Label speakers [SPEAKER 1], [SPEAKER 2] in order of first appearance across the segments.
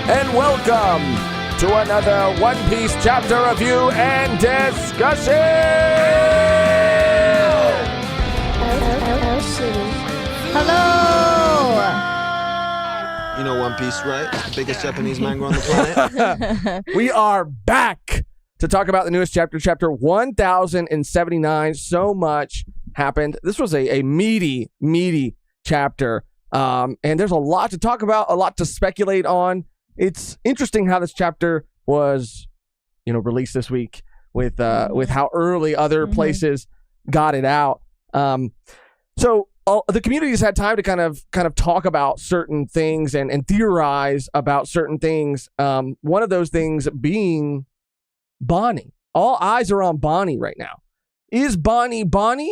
[SPEAKER 1] and welcome to another One Piece chapter review and discussion!
[SPEAKER 2] Hello!
[SPEAKER 3] You know One Piece, right? The biggest Japanese manga on the planet.
[SPEAKER 1] We are back to talk about the newest chapter, chapter 1079. So much happened. This was a meaty chapter. And there's a lot to talk about, a lot to speculate on. It's interesting how this chapter was, released this week with how early other places got it out. So the community's had time to kind of talk about certain things and theorize about certain things. One of those things being Bonney. All eyes are on Bonney right now. Is Bonney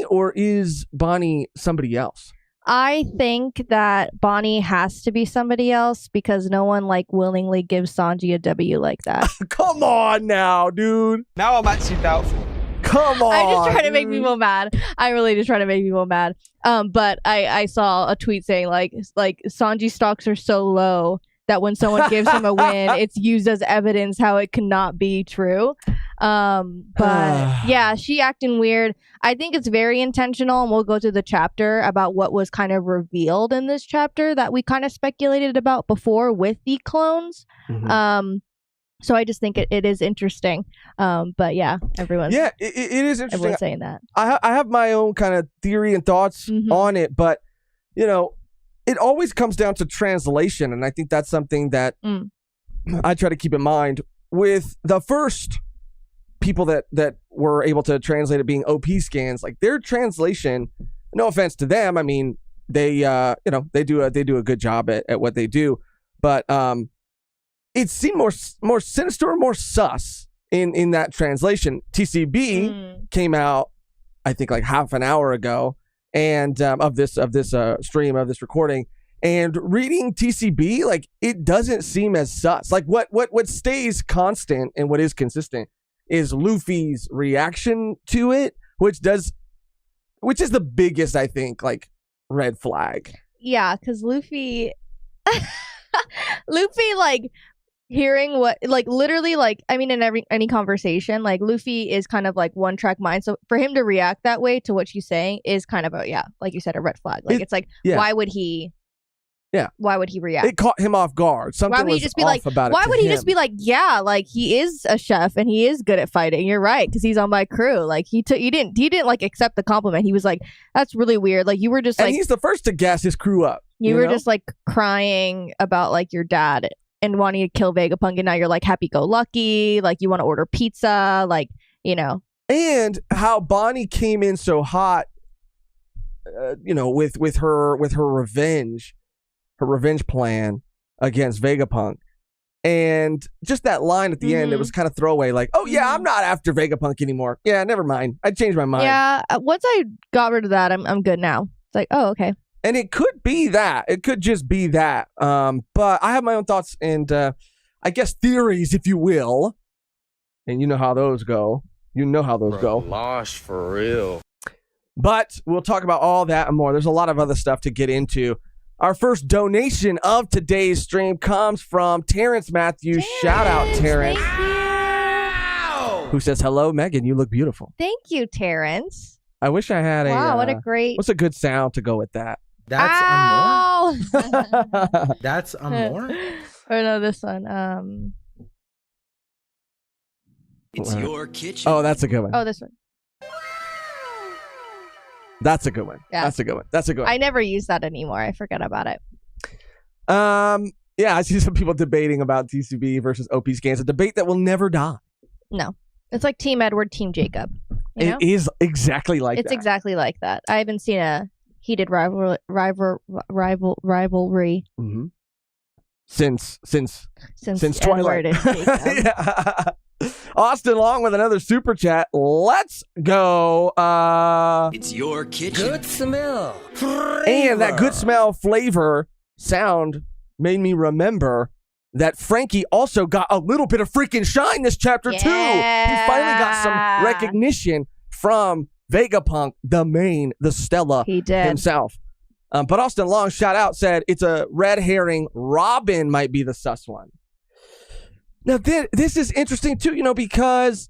[SPEAKER 1] or is Bonney somebody else?
[SPEAKER 2] I think that Bonney has to be somebody else because no one willingly gives Sanji a W like that.
[SPEAKER 1] Come on now, dude.
[SPEAKER 3] Now I'm actually doubtful.
[SPEAKER 1] Come on.
[SPEAKER 2] I just try to make people mad. I really just try to make people mad. But I saw a tweet saying like Sanji stocks are so low that when someone gives him a win, it's used as evidence how it cannot be true. But yeah, she acting weird. I think it's very intentional, and we'll go to the chapter about what was kind of revealed in this chapter that we kind of speculated about before with the clones. So I just think it is interesting. But yeah, everyone's
[SPEAKER 1] it is interesting.
[SPEAKER 2] Everyone's saying that.
[SPEAKER 1] I have my own kind of theory and thoughts on it, but it always comes down to translation, and I think that's something that I try to keep in mind with the first people that were able to translate it being OP scans. Like their translation, no offense to them, I mean they do a good job at what they do, but it seemed more sinister or more sus in that translation. TCB came out I think like half an hour ago, and of this stream, of this recording, and reading TCB, like it doesn't seem as sus. Like what stays constant and what is consistent is Luffy's reaction to it, which is the biggest, I think, like red flag.
[SPEAKER 2] Yeah, because Luffy like hearing what, like literally, like I mean, in any conversation, like Luffy is kind of like one track mind. So for him to react that way to what she's saying is kind of like you said, a red flag. Like it's like, why would he? Yeah. Why would he react?
[SPEAKER 1] It caught him off guard. Something was off about it.
[SPEAKER 2] Why would he just be like, yeah, like he is a chef and he is good at fighting. You're right, because he's on my crew. Like he didn't like accept the compliment. He was like, that's really weird. Like you were just like,
[SPEAKER 1] and he's the first to gas his crew up.
[SPEAKER 2] You were just like crying about like your dad and wanting to kill Vegapunk, and now you're like happy-go-lucky. Like you want to order pizza, like
[SPEAKER 1] And how Bonney came in so hot, with her revenge. Her revenge plan against Vegapunk. And just that line at the end, it was kind of throwaway, like, oh yeah, I'm not after Vegapunk anymore. Yeah, never mind. I changed my mind.
[SPEAKER 2] Yeah, once I got rid of that, I'm good now. It's like, oh, okay.
[SPEAKER 1] And it could be that. It could just be that. But I have my own thoughts and I guess theories, if you will. And you know how those go.
[SPEAKER 3] Losh for real.
[SPEAKER 1] But we'll talk about all that and more. There's a lot of other stuff to get into. Our first donation of today's stream comes from Terrence Matthews. Shout out, Terrence. Who says, hello, Mehgan, you look beautiful.
[SPEAKER 2] Thank you, Terrence.
[SPEAKER 1] I wish I had
[SPEAKER 2] what a great...
[SPEAKER 1] What's a good sound to go with that?
[SPEAKER 3] That's
[SPEAKER 2] Ow!
[SPEAKER 3] Amor? That's Amor?
[SPEAKER 2] Or no, this one.
[SPEAKER 4] It's your kitchen.
[SPEAKER 1] Oh, that's a good one.
[SPEAKER 2] Oh, this one.
[SPEAKER 1] That's a good one.
[SPEAKER 2] Yeah.
[SPEAKER 1] That's a good one.
[SPEAKER 2] I never use that anymore. I forget about it.
[SPEAKER 1] Yeah, I see some people debating about TCB versus OP scans, a debate that will never die.
[SPEAKER 2] No. It's like Team Edward, Team Jacob.
[SPEAKER 1] It is exactly like that.
[SPEAKER 2] It's exactly like that. I haven't seen a heated rivalry
[SPEAKER 1] since
[SPEAKER 2] Edward
[SPEAKER 1] Twilight.
[SPEAKER 2] and Jacob.
[SPEAKER 1] Yeah. Austin Long with another super chat. Let's go.
[SPEAKER 4] It's your kitchen.
[SPEAKER 5] Good smell.
[SPEAKER 1] And that good smell flavor sound made me remember that Frankie also got a little bit of freaking shine this chapter too. He finally got some recognition from Vegapunk, the Stella himself. But Austin Long, shout out, said it's a red herring. Robin might be the sus one. Now, this is interesting, too, because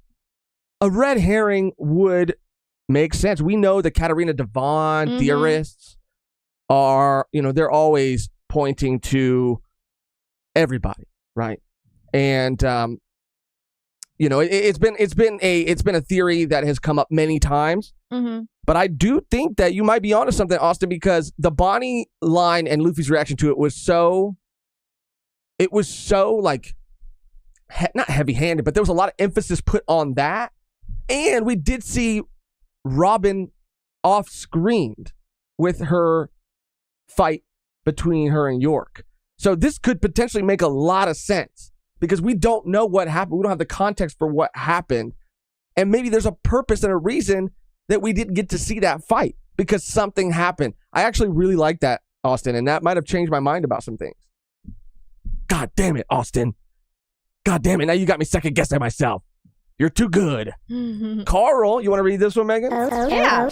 [SPEAKER 1] a red herring would make sense. We know the Katarina Devon theorists are, they're always pointing to everybody, right? And, it's been a theory that has come up many times. But I do think that you might be onto something, Austin, because the Bonney line and Luffy's reaction to it was so like, not heavy-handed, but there was a lot of emphasis put on that. And we did see Robin off-screened with her fight between her and York. So this could potentially make a lot of sense because we don't know what happened. We don't have the context for what happened. And maybe there's a purpose and a reason that we didn't get to see that fight because something happened. I actually really like that, Austin, and that might have changed my mind about some things. God damn it, Austin. God damn it, now you got me second guessing myself. You're too good. Carl, you want to read this one, Mehgan?
[SPEAKER 2] Yeah.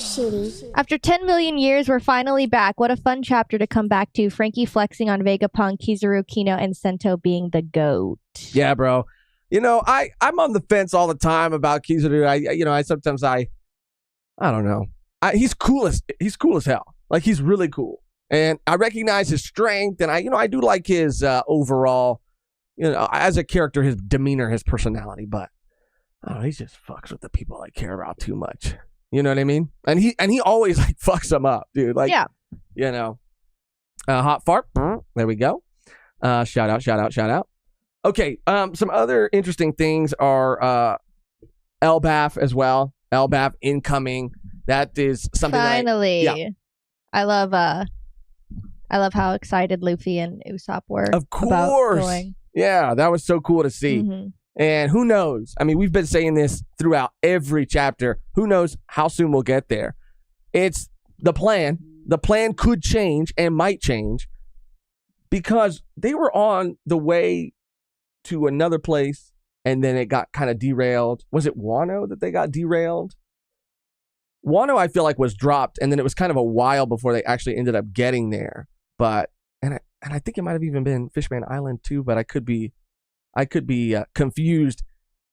[SPEAKER 2] After 10 million years, we're finally back. What a fun chapter to come back to. Frankie flexing on Vegapunk, Kizaru, Kino, and Sento being the GOAT.
[SPEAKER 1] Yeah, bro. I'm on the fence all the time about Kizaru. I don't know. He's cool as hell. Like, he's really cool. And I recognize his strength, and I do like his overall, as a character, his demeanor, his personality, but he just fucks with the people I care about too much. You know what I mean? And he always like fucks them up, dude. Like, yeah. Hot fart. There we go. Shout out. Okay. Some other interesting things are Elbaf as well. Elbaf incoming. That is something.
[SPEAKER 2] Finally, I love how excited Luffy and Usopp were.
[SPEAKER 1] Of course.
[SPEAKER 2] About going.
[SPEAKER 1] Yeah, that was so cool to see. And who knows? I mean, we've been saying this throughout every chapter. Who knows how soon we'll get there? It's the plan. The plan could change and might change because they were on the way to another place and then it got kind of derailed. Was it Wano that they got derailed? Wano, I feel like, was dropped, and then it was kind of a while before they actually ended up getting there. But and I think it might have even been Fishman Island too, but I could be confused.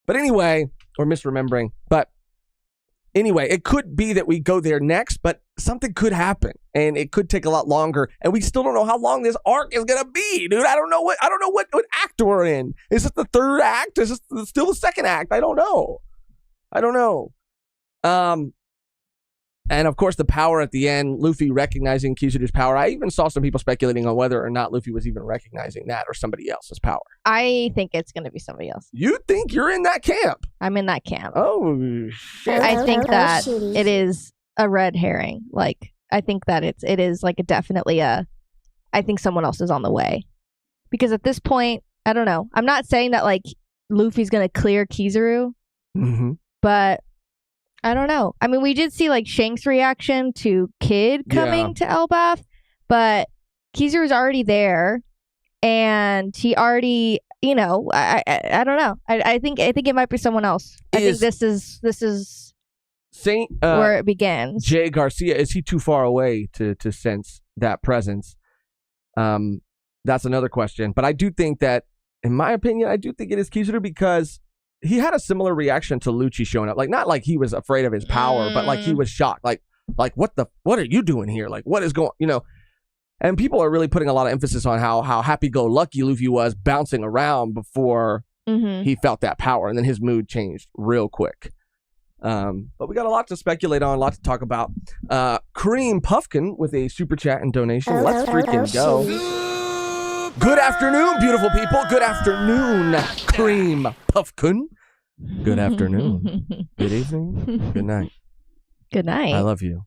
[SPEAKER 1] But anyway, or misremembering. But anyway, it could be that we go there next, but something could happen, and it could take a lot longer, and we still don't know how long this arc is gonna be, dude. I don't know what act we're in. Is this the third act? Is this still the second act? I don't know. And of course, the power at the end, Luffy recognizing Kizaru's power. I even saw some people speculating on whether or not Luffy was even recognizing that or somebody else's power.
[SPEAKER 2] I think it's going to be somebody else.
[SPEAKER 1] You think you're in that camp?
[SPEAKER 2] I'm in that camp.
[SPEAKER 1] Oh, shit.
[SPEAKER 2] I think that it is a red herring. Like, I think that it is like I think someone else is on the way. Because at this point, I don't know. I'm not saying that like Luffy's going to clear Kizaru, but I don't know. I mean, we did see like Shank's reaction to Kid coming to Elbaf, but Kizaru's already there, and he already, I don't know. I think it might be someone else. I think this is
[SPEAKER 1] Saint
[SPEAKER 2] where it begins.
[SPEAKER 1] Jay Garcia, is he too far away to sense that presence? That's another question. But I do think that, in my opinion, it is Kizaru because he had a similar reaction to Lucci showing up. Like, not like he was afraid of his power, but like he was shocked. Like what are you doing here? Like, what is going, and people are really putting a lot of emphasis on how happy-go-lucky Luffy was bouncing around before he felt that power. And then his mood changed real quick. But we got a lot to speculate on, a lot to talk about. Kareem Puffkin with a super chat and donation. Let's freaking go. Good afternoon, beautiful people. Good afternoon, Kareem Puffkin. Good afternoon. Good evening. Good night.
[SPEAKER 2] Good night.
[SPEAKER 1] I love you.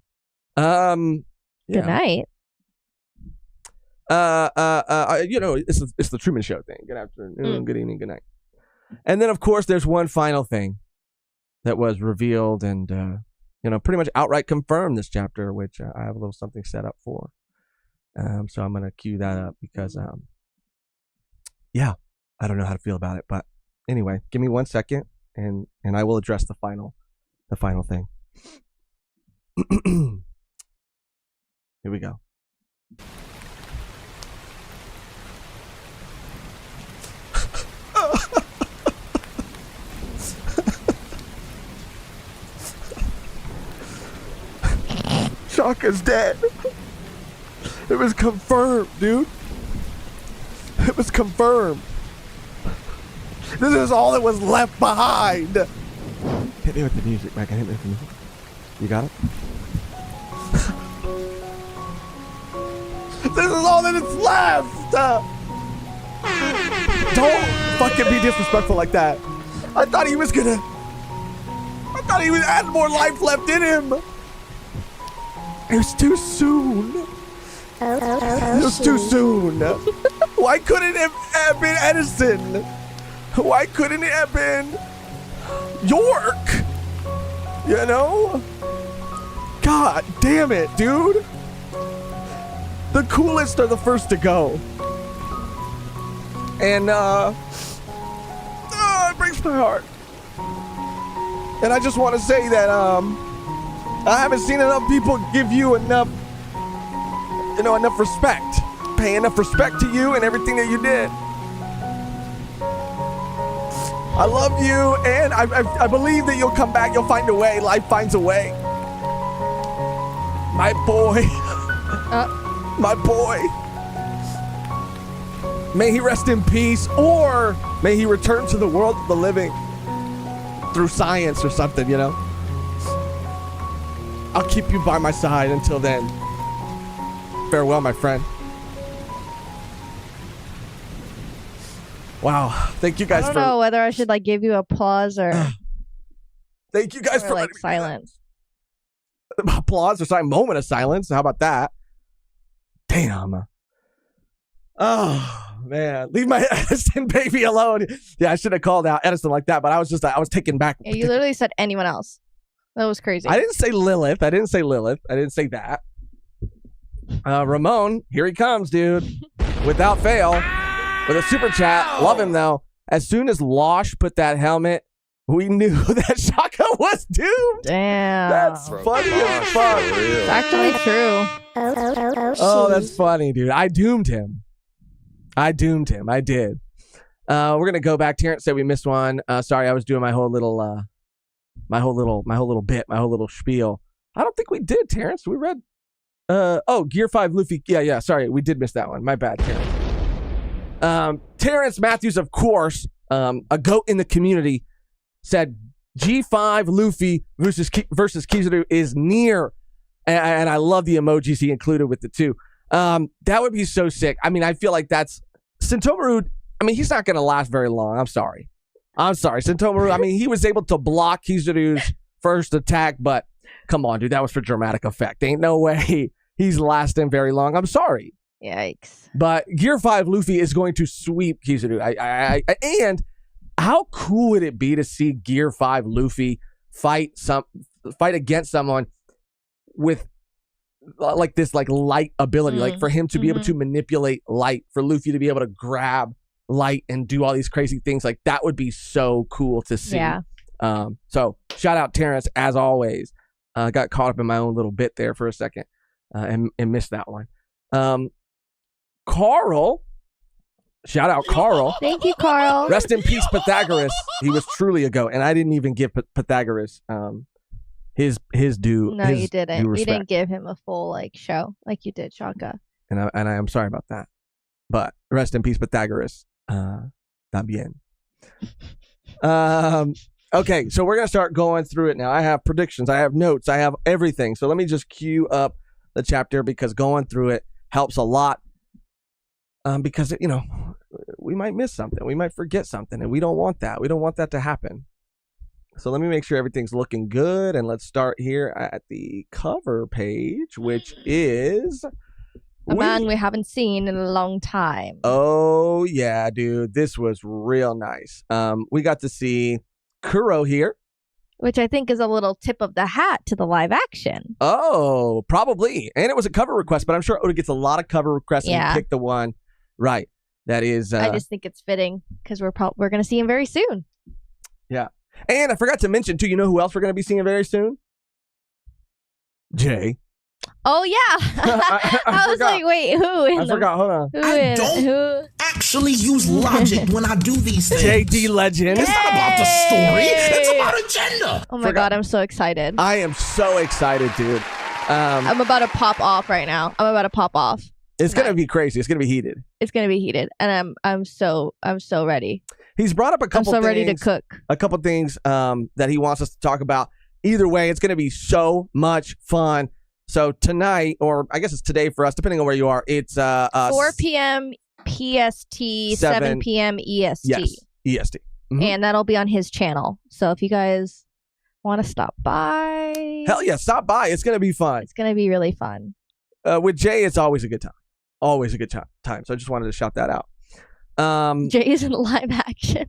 [SPEAKER 2] Good night.
[SPEAKER 1] It's the Truman Show thing. Good afternoon, good evening, good night. And then, of course, there's one final thing that was revealed and, pretty much outright confirmed this chapter, which I have a little something set up for. So I'm going to cue that up because, I don't know how to feel about it. But anyway, give me 1 second and I will address the final thing. Here we go. Shaka's dead. It was confirmed, dude. It was confirmed. This is all that was left behind. Hit me with the music, Mehgan. Hit me with the music. You got it? This is all that is left. Don't fucking be disrespectful like that. I thought he had more life left in him. It was too soon. It was too soon. Why couldn't it have been Edison? Why couldn't it have been York? You know? God damn it, dude. The coolest are the first to go. And it breaks my heart. And I just want to say that I haven't seen enough people give you enough respect. Pay enough respect to you and everything that you did. I love you, and I believe that you'll come back. You'll find a way. Life finds a way. My boy. My boy. May he rest in peace, or may he return to the world of the living through science or something, you know? I'll keep you by my side until then. Farewell, my friend. Wow. Thank you guys
[SPEAKER 2] I don't know whether I should give you applause or
[SPEAKER 1] thank you guys for
[SPEAKER 2] silence.
[SPEAKER 1] Applause or silent moment of silence. How about that? Damn. Oh man, leave my Edison baby alone. Yeah, I should have called out Edison like that, but I was taken back.
[SPEAKER 2] Yeah, you literally said anyone else. That was crazy.
[SPEAKER 1] I didn't say Lilith. I didn't say that. Ramon, here he comes, dude. Without fail. With a super chat. Love him, though. As soon as Losh put that helmet, we knew that Shaka was doomed.
[SPEAKER 2] Damn.
[SPEAKER 1] That's funny as fuck.
[SPEAKER 2] It's actually true.
[SPEAKER 1] Oh, that's funny, dude. I doomed him. I did. We're going to go back. Terrence said we missed one. Sorry, I was doing my whole little spiel. I don't think we did, Terrence. We read Gear 5 Luffy. Yeah. Sorry, we did miss that one. My bad, Terrence. Terrence Matthews, of course, a goat in the community, said G5 Luffy versus Kizaru is near. And I love the emojis he included with it too. That would be so sick. I mean, I feel like that's Sentomaru. I mean, he's not going to last very long. I'm sorry. Sentomaru, I mean, he was able to block Kizaru's first attack, but come on, dude, that was for dramatic effect. Ain't no way he's lasting very long. I'm sorry.
[SPEAKER 2] Yikes. But
[SPEAKER 1] Gear 5 Luffy is going to sweep Kizaru. And how cool would it be to see Gear 5 Luffy fight against someone with this light ability, like for him to be able to manipulate light, for Luffy to be able to grab light and do all these crazy things. Like that would be so cool to see.
[SPEAKER 2] Yeah.
[SPEAKER 1] So shout out Terrence as always. Got caught up in my own little bit there for a second and missed that one. Carl, shout out Carl.
[SPEAKER 2] Thank you, Carl.
[SPEAKER 1] Rest in peace, Pythagoras. He was truly a goat, and I didn't even give Pythagoras his due.
[SPEAKER 2] No, you didn't. You didn't give him a full show like you did Shaka.
[SPEAKER 1] And I am sorry about that. But rest in peace, Pythagoras. También. Okay, so we're gonna start going through it now. I have predictions. I have notes. I have everything. So let me just queue up the chapter because going through it helps a lot. Because we might miss something, we might forget something, and we don't want that. We don't want that to happen. So let me make sure everything's looking good, and let's start here at the cover page, which is
[SPEAKER 2] a man we haven't seen in a long time.
[SPEAKER 1] Oh yeah, dude, this was real nice. We got to see Kuro here,
[SPEAKER 2] which I think is a little tip of the hat to the live action.
[SPEAKER 1] Oh, probably, and it was a cover request, but I'm sure Oda gets a lot of cover requests and pick the one. Right. That is...
[SPEAKER 2] I just think it's fitting because we're going to see him very soon.
[SPEAKER 1] Yeah. And I forgot to mention, too, you know who else we're going to be seeing very soon? Jay.
[SPEAKER 2] Oh, yeah. I was like, wait, who?
[SPEAKER 1] I forgot. Hold on.
[SPEAKER 4] I don't actually use logic when I do these things.
[SPEAKER 1] JD Legend.
[SPEAKER 4] It's not about the story. It's about agenda.
[SPEAKER 2] Oh, my God. I'm so excited.
[SPEAKER 1] I am so excited, dude.
[SPEAKER 2] I'm about to pop off right now. I'm about to pop off.
[SPEAKER 1] It's going to be crazy. It's going to be heated.
[SPEAKER 2] It's going to be heated. And I'm so ready.
[SPEAKER 1] He's brought up a couple things.
[SPEAKER 2] I'm so ready to cook.
[SPEAKER 1] A couple things that he wants us to talk about. Either way, it's going to be so much fun. So tonight, or I guess it's today for us, depending on where you are, it's
[SPEAKER 2] 4 p.m. PST, 7 p.m. EST.
[SPEAKER 1] Yes, EST. Mm-hmm.
[SPEAKER 2] And that'll be on his channel. So if you guys want to stop by.
[SPEAKER 1] Hell yeah, stop by. It's going to be fun.
[SPEAKER 2] It's going to be really fun.
[SPEAKER 1] With Jay, it's always a good time. Always a good time. So I just wanted to shout that out.
[SPEAKER 2] Jay is in live action.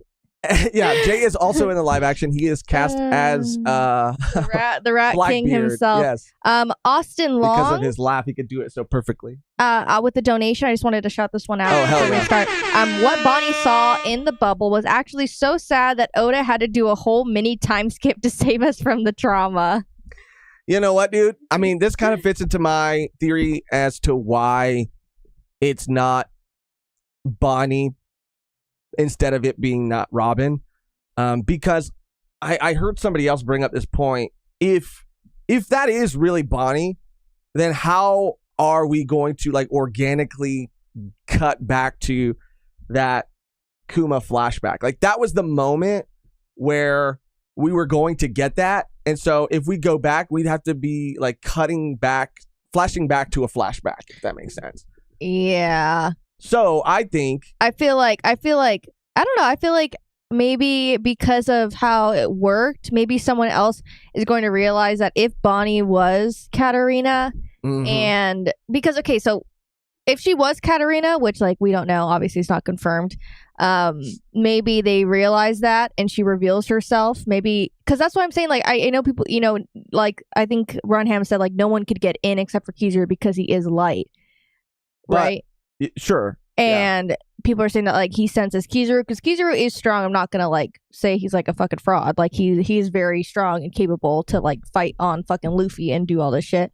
[SPEAKER 1] Yeah, Jay is also in the live action. He is cast as
[SPEAKER 2] the Rat King himself.
[SPEAKER 1] Yes.
[SPEAKER 2] Austin Long.
[SPEAKER 1] Because of his laugh, he could do it so perfectly.
[SPEAKER 2] With the donation, I just wanted to shout this one out
[SPEAKER 1] before
[SPEAKER 2] we start. What Bonney saw in the bubble was actually so sad that Oda had to do a whole mini time skip to save us from the trauma.
[SPEAKER 1] You know what, dude? I mean, this kind of fits into my theory as to why it's not Bonney instead of it being not Robin. Because I heard somebody else bring up this point. If that is really Bonney, then how are we going to like organically cut back to that Kuma flashback? Like that was the moment where we were going to get that. And so if we go back, we'd have to be like flashing back to a flashback, if that makes sense.
[SPEAKER 2] Yeah.
[SPEAKER 1] So I feel like
[SPEAKER 2] I don't know. I feel like maybe because of how it worked, maybe someone else is going to realize that if Bonney was Katarina, and because, okay, so if she was Katarina, which like we don't know, obviously it's not confirmed, maybe they realize that and she reveals herself, maybe, because that's what I'm saying. Like I know people, you know, like I think Runham said like no one could get in except for Kizaru because he is light, right?
[SPEAKER 1] Sure.
[SPEAKER 2] And people are saying that like he senses Kizaru because Kizaru is strong. I'm not gonna like say he's like a fucking fraud. Like he is very strong and capable to like fight on fucking Luffy and do all this shit.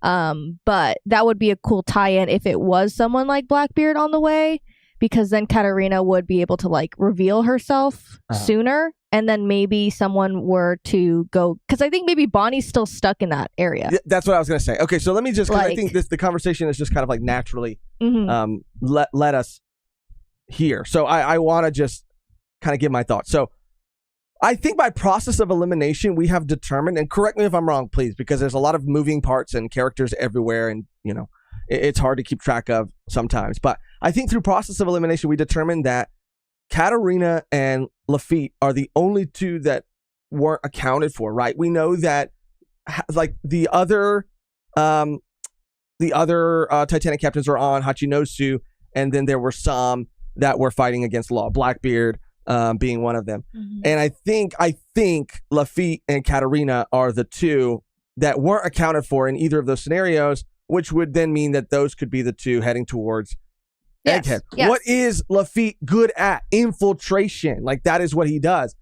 [SPEAKER 2] But that would be a cool tie-in if it was someone like Blackbeard on the way, because then Katarina would be able to like reveal herself sooner, and then maybe someone were to go, because I think maybe Bonnie's still stuck in that area.
[SPEAKER 1] That's what I was gonna say. Okay, so let me just, because
[SPEAKER 2] like,
[SPEAKER 1] I think the conversation is just kind of like naturally let us hear. So I want to just kind of give my thoughts. So I think by process of elimination, we have determined, and correct me if I'm wrong, please, because there's a lot of moving parts and characters everywhere, and you know, it's hard to keep track of sometimes. But I think through process of elimination, we determined that Katarina and Lafitte are the only two that weren't accounted for, right? We know that like the other Titanic captains were on Hachinosu, and then there were some that were fighting against law, Blackbeard being one of them. And I think Lafitte and Katarina are the two that weren't accounted for in either of those scenarios, which would then mean that those could be the two heading towards Egghead. Yes. What is Lafitte good at? Infiltration. Like that is what he does.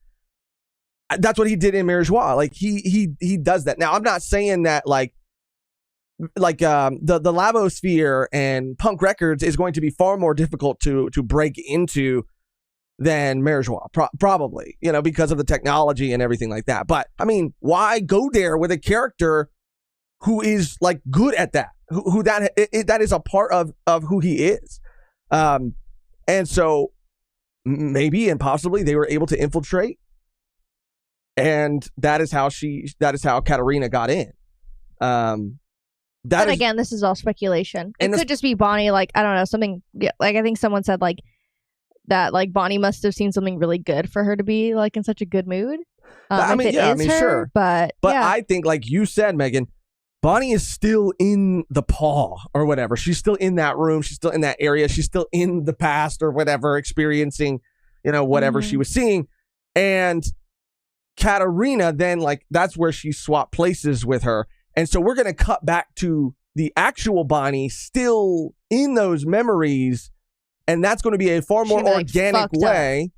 [SPEAKER 1] That's what he did in Mirageois. Like he does that. Now I'm not saying that like the Lavosphere and Punk Records is going to be far more difficult to break into than Mirageois, probably, you know, because of the technology and everything like that. But I mean, why go there with a character who is like good at that, who that is a part of who he is, and so maybe and possibly they were able to infiltrate, and that is how Katarina got in.
[SPEAKER 2] Again, this is all speculation. It could just be Bonney, like, I don't know, something, like I think someone said like that, like Bonney must have seen something really good for her to be like in such a good mood.
[SPEAKER 1] Sure.
[SPEAKER 2] But yeah.
[SPEAKER 1] I think, like you said, Mehgan, Bonney is still in the paw or whatever. She's still in that room. She's still in that area. She's still in the past or whatever, experiencing, you know, whatever she was seeing. And Katarina, then like, that's where she swapped places with her. And so we're going to cut back to the actual Bonney still in those memories. And that's going to be a far more organic way.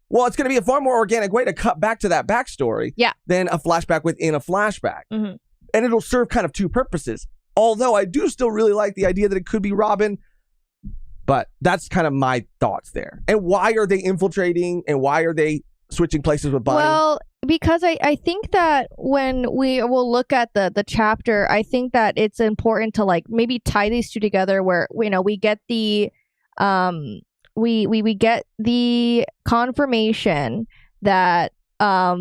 [SPEAKER 1] Well, it's going to be a far more organic way to cut back to that backstory than a flashback within a flashback. And it'll serve kind of two purposes. Although I do still really like the idea that it could be Robin. But that's kind of my thoughts there. And why are they infiltrating? And why are they switching places with Bonney?
[SPEAKER 2] Well, because I think that when we will look at the chapter, I think that it's important to like maybe tie these two together where we get the we get the confirmation that a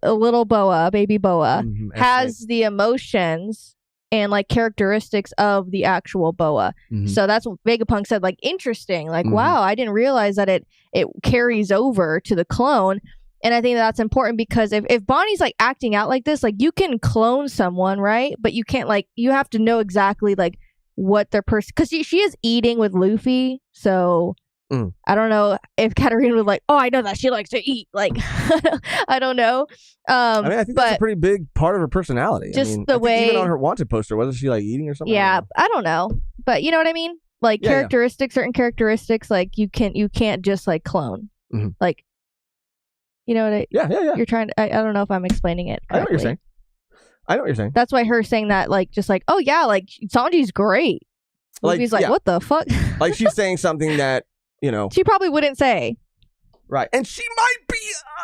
[SPEAKER 2] little baby Boa has the emotions and like characteristics of the actual Boa. So that's what Vegapunk said, like, interesting, like, wow, I didn't realize that it carries over to the clone. And I think that's important because if Bonnie's like acting out like this, like, you can clone someone, right? But you can't, like, you have to know exactly like what their person, because she is eating with Luffy, so I don't know if Katarina was like, oh, I know that she likes to eat, like, I don't know.
[SPEAKER 1] I mean, I think that's a pretty big part of her personality.
[SPEAKER 2] Just
[SPEAKER 1] I
[SPEAKER 2] the way,
[SPEAKER 1] even on her wanted poster, wasn't she like eating or something?
[SPEAKER 2] Yeah, I don't know, but you know what I mean. Like certain characteristics, like you can't just like clone, like, you know what? You're trying to. I don't know if I'm explaining it correctly.
[SPEAKER 1] I know what you're saying.
[SPEAKER 2] That's why her saying that, like, just like, oh yeah, like Sanji's great. Luffy's like, what the fuck?
[SPEAKER 1] Like, she's saying something that,
[SPEAKER 2] she probably wouldn't say.
[SPEAKER 1] Right. And she might be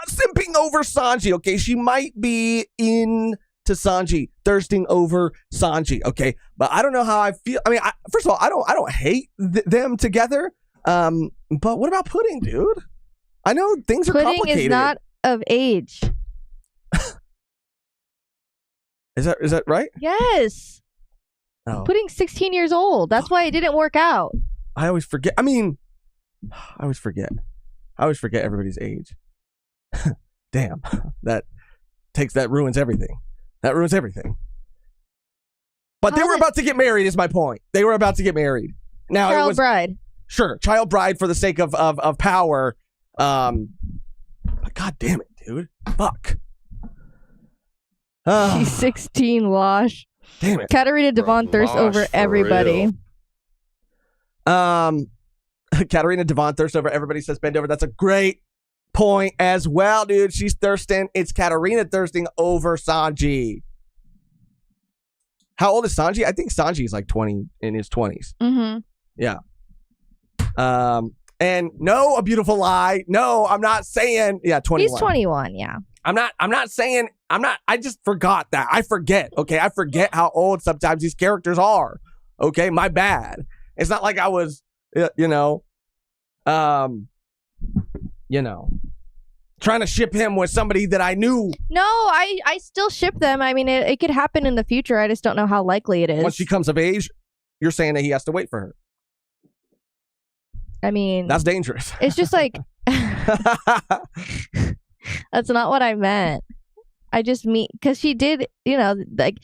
[SPEAKER 1] simping over Sanji, okay? She might be into Sanji, thirsting over Sanji, okay? But I don't know how I feel. I mean, first of all, I don't hate them together. But what about Pudding, dude? I know things are complicated.
[SPEAKER 2] Pudding is not of age.
[SPEAKER 1] Is that right?
[SPEAKER 2] Yes.
[SPEAKER 1] Oh.
[SPEAKER 2] Pudding's 16 years old. That's why it didn't work out.
[SPEAKER 1] I always forget. I mean, I always forget everybody's age. Damn, that ruins everything. That ruins everything. But they were about to get married, is my point. They were about to get married. Now
[SPEAKER 2] child bride.
[SPEAKER 1] Sure, child bride for the sake of power. But god damn it, dude. Fuck.
[SPEAKER 2] She's 16, Wash.
[SPEAKER 1] Damn it.
[SPEAKER 2] Katarina Devon thirsts over everybody.
[SPEAKER 1] Katarina Devon thirsts over everybody, says bend over. That's a great point as well, dude. She's thirsting. It's Katarina thirsting over Sanji. How old is Sanji? I think Sanji is like 20, in his 20s. Yeah. And no, a beautiful lie. No, I'm not saying 21.
[SPEAKER 2] He's 21, yeah.
[SPEAKER 1] I just forgot that. I forget, okay? I forget how old sometimes these characters are. Okay, my bad. It's not like I was, trying to ship him with somebody that I knew.
[SPEAKER 2] No, I still ship them. I mean, it could happen in the future. I just don't know how likely it is.
[SPEAKER 1] Once she comes of age, you're saying that he has to wait for her.
[SPEAKER 2] I mean,
[SPEAKER 1] that's dangerous.
[SPEAKER 2] It's just like, that's not what I meant. I just mean, because she did, like,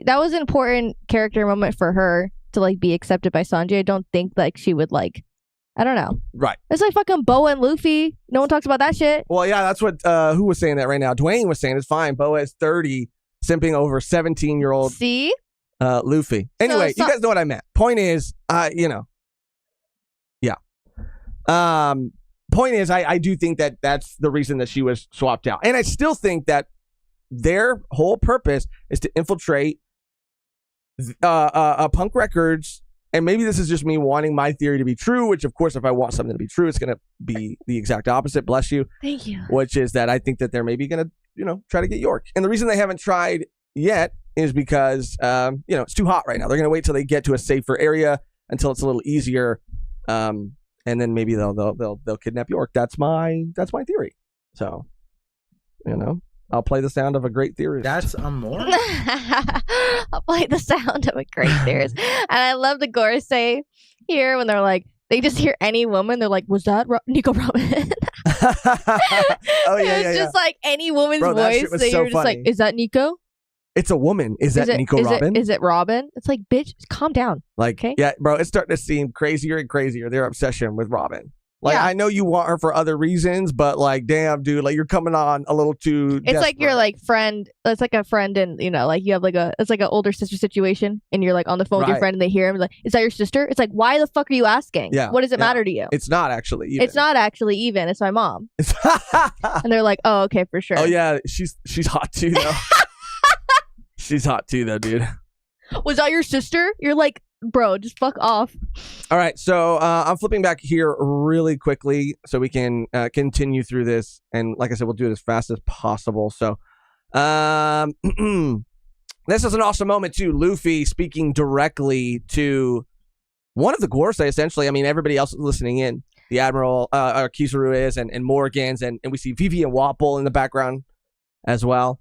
[SPEAKER 2] that was an important character moment for her to, like, be accepted by Sanji. I don't think, like, she would, like, I don't know.
[SPEAKER 1] Right.
[SPEAKER 2] It's like fucking Boa and Luffy. No one talks about that shit.
[SPEAKER 1] Well, yeah, that's what, who was saying that right now? Dwayne was saying it's fine. Boa is 30, simping over 17-year-old.
[SPEAKER 2] See?
[SPEAKER 1] Luffy. Anyway, you guys know what I meant. Point is, yeah. Point is, I do think that that's the reason that she was swapped out. And I still think that their whole purpose is to infiltrate Punk Records. And maybe this is just me wanting my theory to be true, which, of course, if I want something to be true, it's going to be the exact opposite. Bless you.
[SPEAKER 2] Thank you.
[SPEAKER 1] Which is that I think that they're maybe going to, try to get York. And the reason they haven't tried yet is because, it's too hot right now. They're going to wait till they get to a safer area until it's a little easier. And then maybe they'll kidnap York. That's my theory. So, I'll play the sound of a great theorist.
[SPEAKER 3] That's more.
[SPEAKER 2] I'll play the sound of a great theorist. And I love the Gorosei here when they're like, they just hear any woman. They're like, was that Nico Robin?
[SPEAKER 1] Oh, yeah,
[SPEAKER 2] it's just like any woman's voice. So you're just like, is that Nico?
[SPEAKER 1] It's a woman. Is that Nico Robin?
[SPEAKER 2] Is it Robin? It's like, bitch, calm down.
[SPEAKER 1] Like, okay? Yeah, bro, it's starting to seem crazier and crazier, their obsession with Robin. Like, I know you want her for other reasons, but like, damn, dude, like, you're coming on a little too
[SPEAKER 2] It's
[SPEAKER 1] desperate.
[SPEAKER 2] like you're like friend. It's like a friend and, like you have like it's like an older sister situation and you're like on the phone with your friend and they hear him like, is that your sister? It's like, why the fuck are you asking? Yeah. What does it matter to you?
[SPEAKER 1] It's not actually even.
[SPEAKER 2] It's not actually even. It's my mom. And they're like, oh, okay, for sure.
[SPEAKER 1] Oh, yeah. She's hot too, though. She's hot too, though, dude.
[SPEAKER 2] Was that your sister? You're like, bro, just fuck off.
[SPEAKER 1] All right, so I'm flipping back here really quickly so we can continue through this. And like I said, we'll do it as fast as possible. So this is an awesome moment, too. Luffy speaking directly to one of the Gorosei, essentially. I mean, everybody else listening in. The Admiral, Kizaru is, and Morgan's, and we see Vivi and Wapple in the background as well.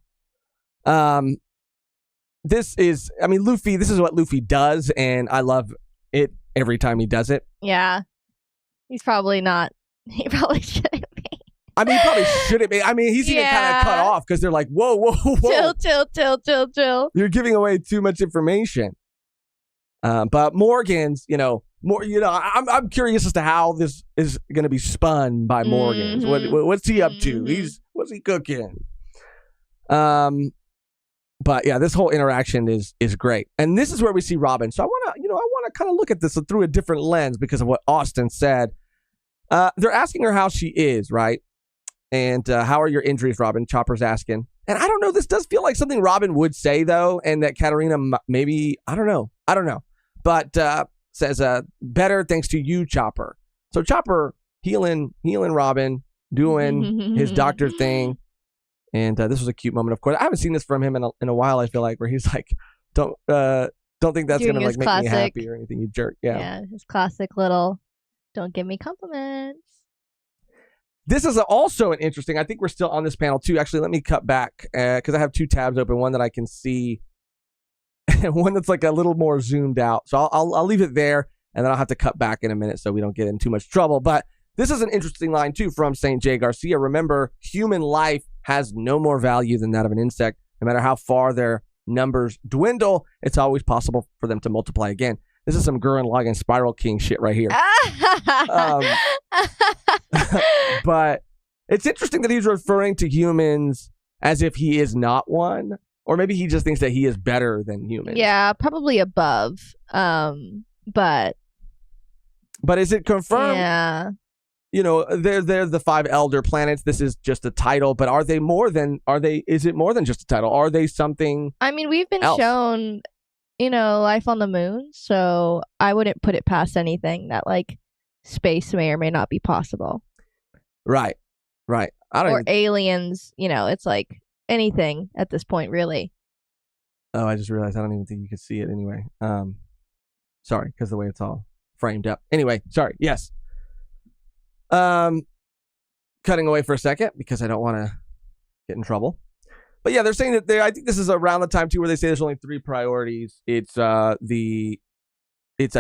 [SPEAKER 1] This is what Luffy does, and I love it every time he does it.
[SPEAKER 2] Yeah. He probably shouldn't be.
[SPEAKER 1] I mean, he probably shouldn't be. I mean, he's even kind of cut off because they're like, whoa.
[SPEAKER 2] Chill.
[SPEAKER 1] You're giving away too much information. But Morgan's, I'm curious as to how this is going to be spun by Morgan's. What's he up to? What's he cooking? But yeah, this whole interaction is great, and this is where we see Robin. So I want to kind of look at this through a different lens because of what Austin said. They're asking her how she is, right? And how are your injuries, Robin? Chopper's asking, and I don't know. This does feel like something Robin would say though, and that Katarina maybe I don't know, but says better thanks to you, Chopper. So Chopper healing Robin, doing his doctor thing. And this was a cute moment, of course. I haven't seen this from him in a while, I feel like, where he's like, don't think that's going to like make me happy or anything, you jerk.
[SPEAKER 2] Yeah, his classic little, don't give me compliments.
[SPEAKER 1] This is also an interesting, I think we're still on this panel too. Actually, let me cut back because I have two tabs open, one that I can see and one that's like a little more zoomed out. So I'll leave it there and then I'll have to cut back in a minute so we don't get in too much trouble. But this is an interesting line too from St. J. Garcia. Remember, human life has no more value than that of an insect. No matter how far their numbers dwindle, it's always possible for them to multiply again. This is some Gurren Lagann Spiral King shit right here. But it's interesting that he's referring to humans as if he is not one. Or maybe he just thinks that he is better than humans.
[SPEAKER 2] Yeah, probably above. But
[SPEAKER 1] is it confirmed?
[SPEAKER 2] Yeah.
[SPEAKER 1] They're the 5 elder planets. This is just a title, but is it more than just a title? Are they something?
[SPEAKER 2] I mean, we've been
[SPEAKER 1] else?
[SPEAKER 2] shown, life on the moon, so I wouldn't put it past anything that like space may or may not be possible.
[SPEAKER 1] Right.
[SPEAKER 2] Aliens, it's like anything at this point, really.
[SPEAKER 1] Oh, I just realized I don't even think you could see it anyway. Sorry, because the way it's all framed up. Anyway, sorry. Yes. Cutting away for a second because I don't want to get in trouble. But yeah, they're saying that I think this is around the time too where they say there's only 3 priorities. It's I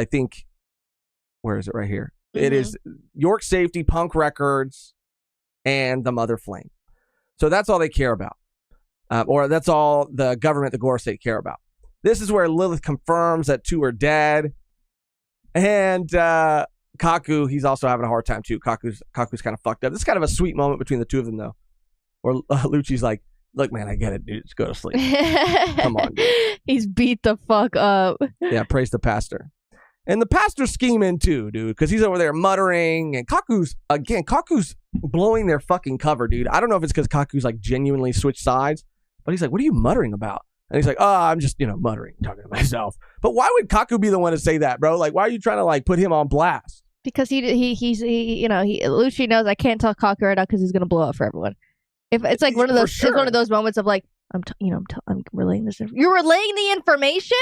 [SPEAKER 1] think, where is it right here? Mm-hmm. It is York Safety, Punk Records, and the Mother Flame. So that's all they care about. Or that's all the government, the Gorosei, care about. This is where Lilith confirms that 2 are dead. And Kaku, he's also having a hard time too. Kaku's kind of fucked up. This is kind of a sweet moment between the 2 of them though. Where Lucci's like, look, man, I get it, dude. Just go to sleep. Come on, dude.
[SPEAKER 2] He's beat the fuck up.
[SPEAKER 1] Yeah, praise the pastor. And the pastor's scheming too, dude, because he's over there muttering. And Kaku's blowing their fucking cover, dude. I don't know if it's because Kaku's like genuinely switched sides, but he's like, what are you muttering about? And he's like, oh, I'm just, muttering, talking to myself. But why would Kaku be the one to say that, bro? Like, why are you trying to like put him on blast?
[SPEAKER 2] Because Lucci knows I can't tell Kaku right now because he's gonna blow up for everyone. If it's like one of those, it's one of those moments of like, I'm relaying this. You're relaying the information.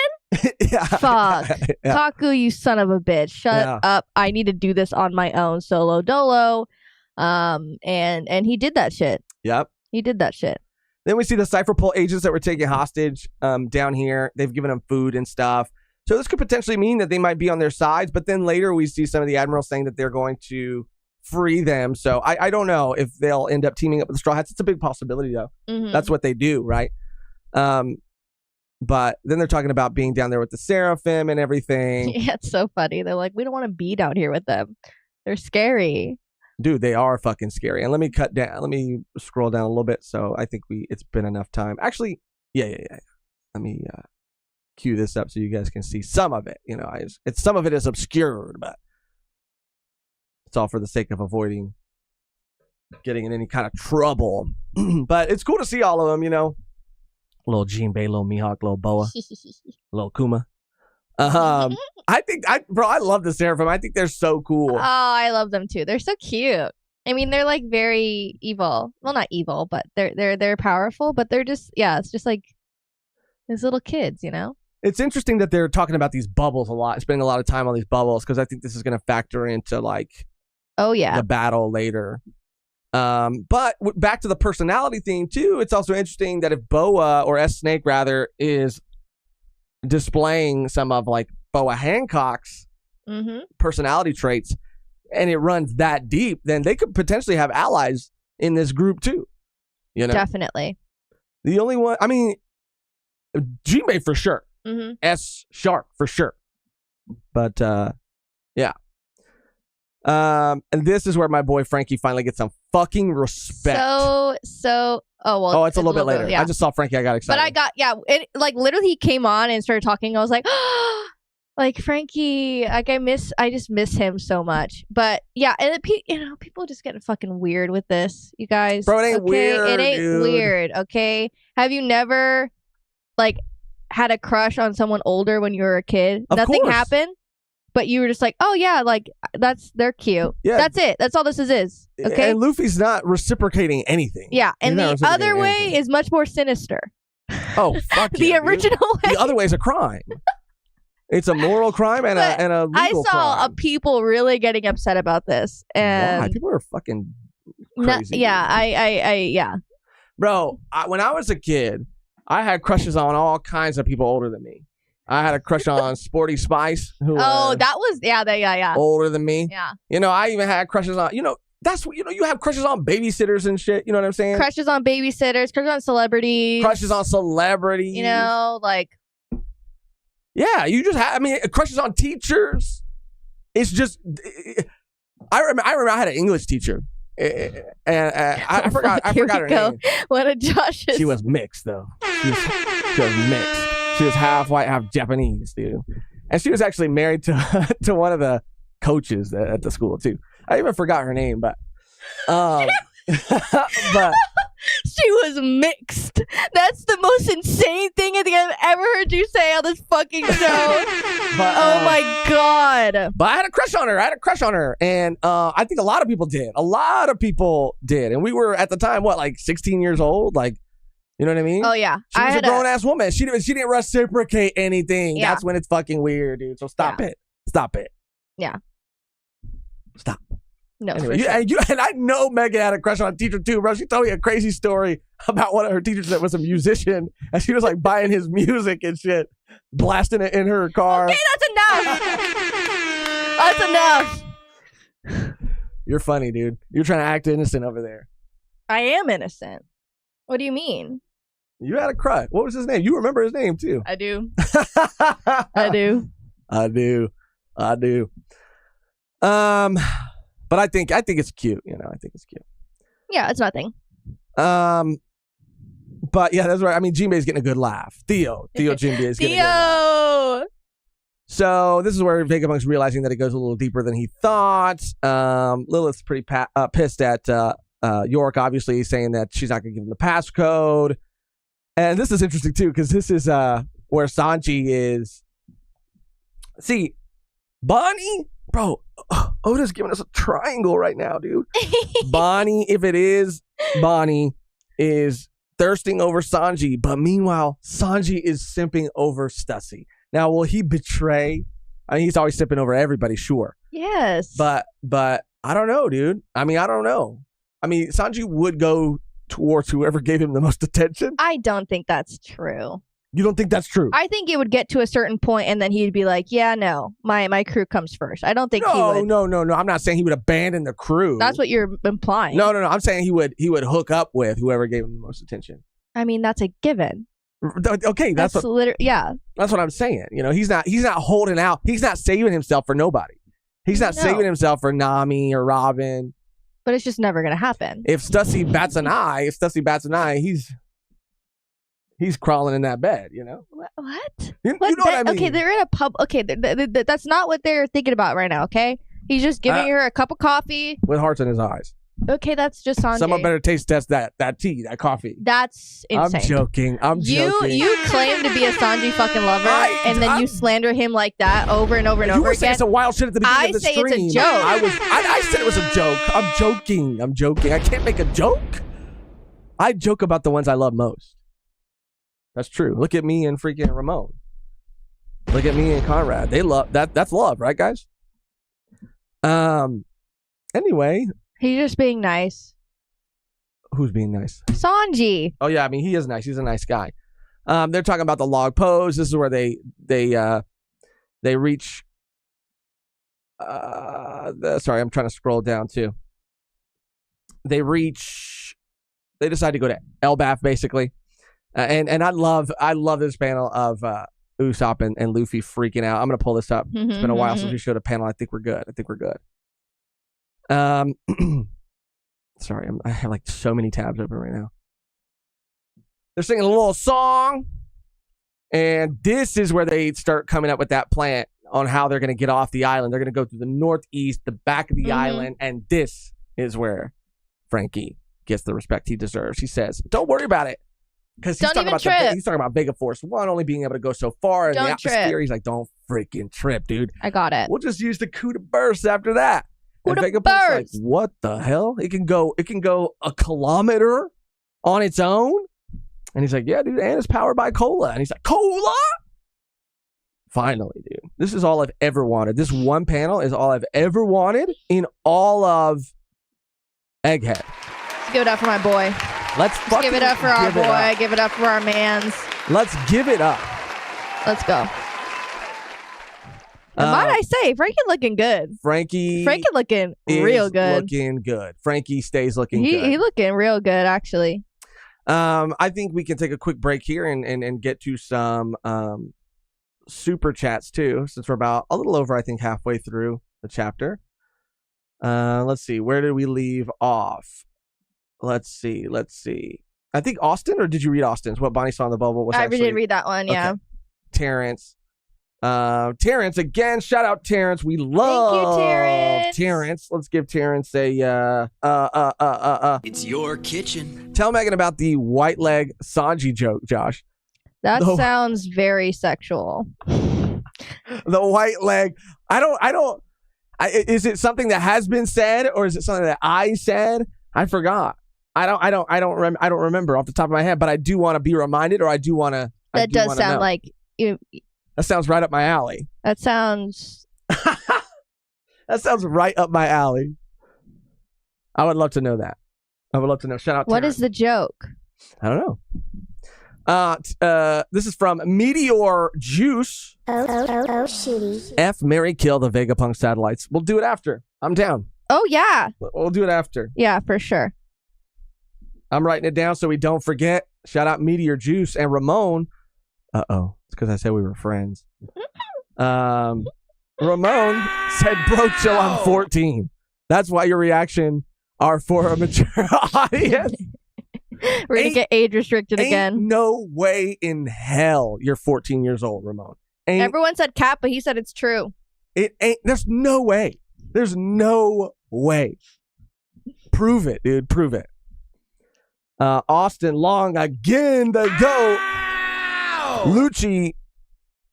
[SPEAKER 1] Yeah.
[SPEAKER 2] Fuck, yeah. Kaku, you son of a bitch! Shut up! I need to do this on my own, solo dolo. And he did that shit.
[SPEAKER 1] Yep.
[SPEAKER 2] He did that shit.
[SPEAKER 1] Then we see the Cypher Pole agents that were taken hostage down here. They've given them food and stuff. So this could potentially mean that they might be on their sides. But then later we see some of the admirals saying that they're going to free them. So I don't know if they'll end up teaming up with the Straw Hats. It's a big possibility, though. Mm-hmm. That's what they do, right? But then they're talking about being down there with the Seraphim and everything.
[SPEAKER 2] Yeah, it's so funny. They're like, we don't want to be down here with them. They're scary.
[SPEAKER 1] Dude, they are fucking scary. And let me scroll down a little bit. So I think it's been enough time. Actually, yeah. Let me cue this up so you guys can see some of it. Some of it is obscured, but it's all for the sake of avoiding getting in any kind of trouble. But it's cool to see all of them, Little Jinbei, little Mihawk, little Boa, little Kuma. I love the Seraphim. I think they're so cool.
[SPEAKER 2] Oh, I love them too. They're so cute. I mean, they're like very evil. Well, not evil, but they're powerful. But they're just it's just like these little kids, you know.
[SPEAKER 1] It's interesting that they're talking about these bubbles a lot, spending a lot of time on these bubbles because I think this is going to factor into like the battle later. But back to the personality thing too. It's also interesting that if Boa or S Snake rather is displaying some of like Boa Hancock's personality traits and it runs that deep, then they could potentially have allies in this group too. You know,
[SPEAKER 2] definitely.
[SPEAKER 1] The only one, I mean, Jinbei for sure. S Shark for sure. But yeah. And this is where my boy Frankie finally gets some fucking respect. It's a little bit later. I just saw Frankie. I got excited.
[SPEAKER 2] But I got it like literally he came on and started talking. I was like, like Frankie, like I just miss him so much. But yeah, and people just getting fucking weird with this, you guys.
[SPEAKER 1] Bro, it ain't weird.
[SPEAKER 2] It ain't
[SPEAKER 1] dude.
[SPEAKER 2] weird. Okay, have you never like had a crush on someone older when you were a kid? Nothing happened. But you were just like, oh yeah, like they're cute. Yeah, that's it. That's all this is. Okay.
[SPEAKER 1] And Luffy's not reciprocating anything.
[SPEAKER 2] Yeah, and the other way is much more sinister.
[SPEAKER 1] Oh fuck!
[SPEAKER 2] The original way.
[SPEAKER 1] The other way is a crime. It's a moral crime and a legal crime.
[SPEAKER 2] I saw people really getting upset about this, and
[SPEAKER 1] why? People are fucking crazy.
[SPEAKER 2] Yeah.
[SPEAKER 1] Bro, when I was a kid, I had crushes on all kinds of people older than me. I had a crush on Sporty Spice. Who
[SPEAKER 2] that was yeah.
[SPEAKER 1] Older than me.
[SPEAKER 2] Yeah.
[SPEAKER 1] You know, I even had crushes on. That's what you have crushes on babysitters and shit. You know what I'm saying?
[SPEAKER 2] Crushes on babysitters. Crushes on celebrities.
[SPEAKER 1] Crushes on celebrities.
[SPEAKER 2] You know, like.
[SPEAKER 1] Yeah, you just have. I mean, crushes on teachers. It's just. I remember I had an English teacher, and I forgot her name.
[SPEAKER 2] One of Josh's.
[SPEAKER 1] She was mixed though. She was mixed. She was half white, half Japanese, dude. And she was actually married to one of the coaches at the school, too. I even forgot her name, but... but
[SPEAKER 2] she was mixed. That's the most insane thing I think I've ever heard you say on this fucking show. Oh, my God.
[SPEAKER 1] But I had a crush on her. And I think a lot of people did. And we were, at the time, like 16 years old? Like, you know what I mean?
[SPEAKER 2] Oh, yeah.
[SPEAKER 1] She was a grown-ass woman. She didn't reciprocate anything.
[SPEAKER 2] Yeah.
[SPEAKER 1] That's when it's fucking weird, dude. So stop it. Stop it.
[SPEAKER 2] Yeah.
[SPEAKER 1] Stop.
[SPEAKER 2] No,
[SPEAKER 1] anyway,
[SPEAKER 2] sure.
[SPEAKER 1] and I know Mehgan had a crush on a teacher, too, bro. She told me a crazy story about one of her teachers that was a musician, and she was, like, buying his music and shit, blasting it in her car.
[SPEAKER 2] Okay, that's enough. That's enough.
[SPEAKER 1] You're funny, dude. You're trying to act innocent over there.
[SPEAKER 2] I am innocent. What do you mean?
[SPEAKER 1] You had a crush. What was his name? You remember his name, too.
[SPEAKER 2] I do. I do.
[SPEAKER 1] But I think it's cute. I think it's cute.
[SPEAKER 2] Yeah, it's nothing.
[SPEAKER 1] But yeah, that's right. I mean, Jinbei's getting a good laugh. Theo Jinbei is getting a good laugh. So this is where Vegapunk's realizing that it goes a little deeper than he thought. Lilith's pretty pissed at York, obviously, saying that she's not going to give him the passcode. And this is interesting, too, because this is where Sanji is. See, Bonney, bro, Oda's giving us a triangle right now, dude. Bonney, if it is, Bonney is thirsting over Sanji, but meanwhile, Sanji is simping over Stussy. Now, will he betray? I mean, he's always simping over everybody, sure.
[SPEAKER 2] Yes.
[SPEAKER 1] But I don't know, dude. I mean, I don't know. I mean, Sanji would go towards whoever gave him the most attention. I
[SPEAKER 2] don't think that's true.
[SPEAKER 1] You don't think that's true?
[SPEAKER 2] I think it would get to a certain point and then he'd be like, yeah, no, my crew comes first. I don't think he would.
[SPEAKER 1] No. I'm not saying he would abandon the crew.
[SPEAKER 2] That's what you're implying.
[SPEAKER 1] No. I'm saying he would hook up with whoever gave him the most attention.
[SPEAKER 2] I mean, that's a given.
[SPEAKER 1] Okay, that's what,
[SPEAKER 2] yeah.
[SPEAKER 1] That's what I'm saying. He's not holding out. He's not saving himself for nobody. He's not saving himself for Nami or Robin.
[SPEAKER 2] But it's just never going to happen.
[SPEAKER 1] If Stussy bats an eye, he's crawling in that bed,
[SPEAKER 2] What?
[SPEAKER 1] You know what I mean?
[SPEAKER 2] Okay, they're in a pub. Okay, that's not what they're thinking about right now, okay? He's just giving her a cup of coffee.
[SPEAKER 1] With hearts in his eyes.
[SPEAKER 2] Okay, that's just Sanji.
[SPEAKER 1] Someone better taste test that tea, that coffee.
[SPEAKER 2] That's insane.
[SPEAKER 1] I'm joking.
[SPEAKER 2] You claim to be a Sanji fucking lover, and then you slander him like that over and over and over again.
[SPEAKER 1] You were saying some wild shit at the beginning of the stream.
[SPEAKER 2] I say it's a joke.
[SPEAKER 1] I said it was a joke. I'm joking. I can't make a joke. I joke about the ones I love most. That's true. Look at me and freaking Ramon. Look at me and Conrad. They love that. That's love, right, guys? Anyway.
[SPEAKER 2] He's just being nice.
[SPEAKER 1] Who's being nice?
[SPEAKER 2] Sanji.
[SPEAKER 1] Oh yeah, I mean he is nice. He's a nice guy. They're talking about the log pose. This is where they reach. Sorry, I'm trying to scroll down too. They decide to go to Elbaf basically, and I love this panel of Usopp and Luffy freaking out. I'm gonna pull this up. It's been a while since we showed a panel. I think we're good. Sorry, I have like so many tabs open right now. They're singing a little song, and this is where they start coming up with that plan on how they're going to get off the island. They're going to go through the northeast, the back of the island, and this is where Frankie gets the respect he deserves. He says, "Don't worry about it," because he's talking about Vega Force 1 only being able to go so far in the atmosphere. He's like, "Don't freaking trip, dude.
[SPEAKER 2] I got it.
[SPEAKER 1] We'll just use the coup de burst after that." And Vega Force like, what the hell? It can go a kilometer on its own. And he's like, yeah, dude, and it's powered by cola. And he's like, cola? Finally, dude. This is all I've ever wanted. This one panel is all I've ever wanted in all of Egghead.
[SPEAKER 2] Let's give it up for my boy.
[SPEAKER 1] Let's
[SPEAKER 2] give it up for our boy. Give it up for our mans.
[SPEAKER 1] Let's give it up.
[SPEAKER 2] Let's go. And might I say, Frankie looking good.
[SPEAKER 1] Frankie
[SPEAKER 2] looking real good.
[SPEAKER 1] Looking good. Frankie stays looking good.
[SPEAKER 2] He looking real good, actually.
[SPEAKER 1] I think we can take a quick break here and get to some super chats too, since we're about a little over, I think, halfway through the chapter. Let's see. Where did we leave off? Let's see. I think Austin, or did you read Austin's? What Bonney saw in the bubble was
[SPEAKER 2] I did read that one, yeah.
[SPEAKER 1] Okay. Terrence again. Shout out Terrence. We love Terrence. Let's give Terrence a
[SPEAKER 4] It's your kitchen.
[SPEAKER 1] Tell Mehgan about the white leg Sanji joke, Josh.
[SPEAKER 2] That sounds very sexual.
[SPEAKER 1] The white leg. Is it something that has been said, or is it something that I said? I forgot. I don't remember off the top of my head, but I do want to be reminded, or I do want to.
[SPEAKER 2] That does sound like you.
[SPEAKER 1] That sounds right up my alley.
[SPEAKER 2] That sounds
[SPEAKER 1] right up my alley. I would love to know that. I would love to know. Shout out.
[SPEAKER 2] What is the joke?
[SPEAKER 1] I don't know. This is from Meteor Juice.
[SPEAKER 5] Shitty.
[SPEAKER 1] F, marry, kill the Vegapunk satellites. We'll do it after. I'm down.
[SPEAKER 2] Oh yeah.
[SPEAKER 1] We'll do it after.
[SPEAKER 2] Yeah, for sure.
[SPEAKER 1] I'm writing it down so we don't forget. Shout out Meteor Juice and Ramon. Uh-oh. It's because I said we were friends. Ramon said, bro, chill, I'm 14. That's why your reaction are for a mature audience.
[SPEAKER 2] We're going to get age restricted again.
[SPEAKER 1] No way in hell you're 14 years old, Ramon.
[SPEAKER 2] Everyone said cap, but he said it's true.
[SPEAKER 1] It ain't. There's no way. There's no way. Prove it, dude. Prove it. Austin Long again, the GOAT. Lucci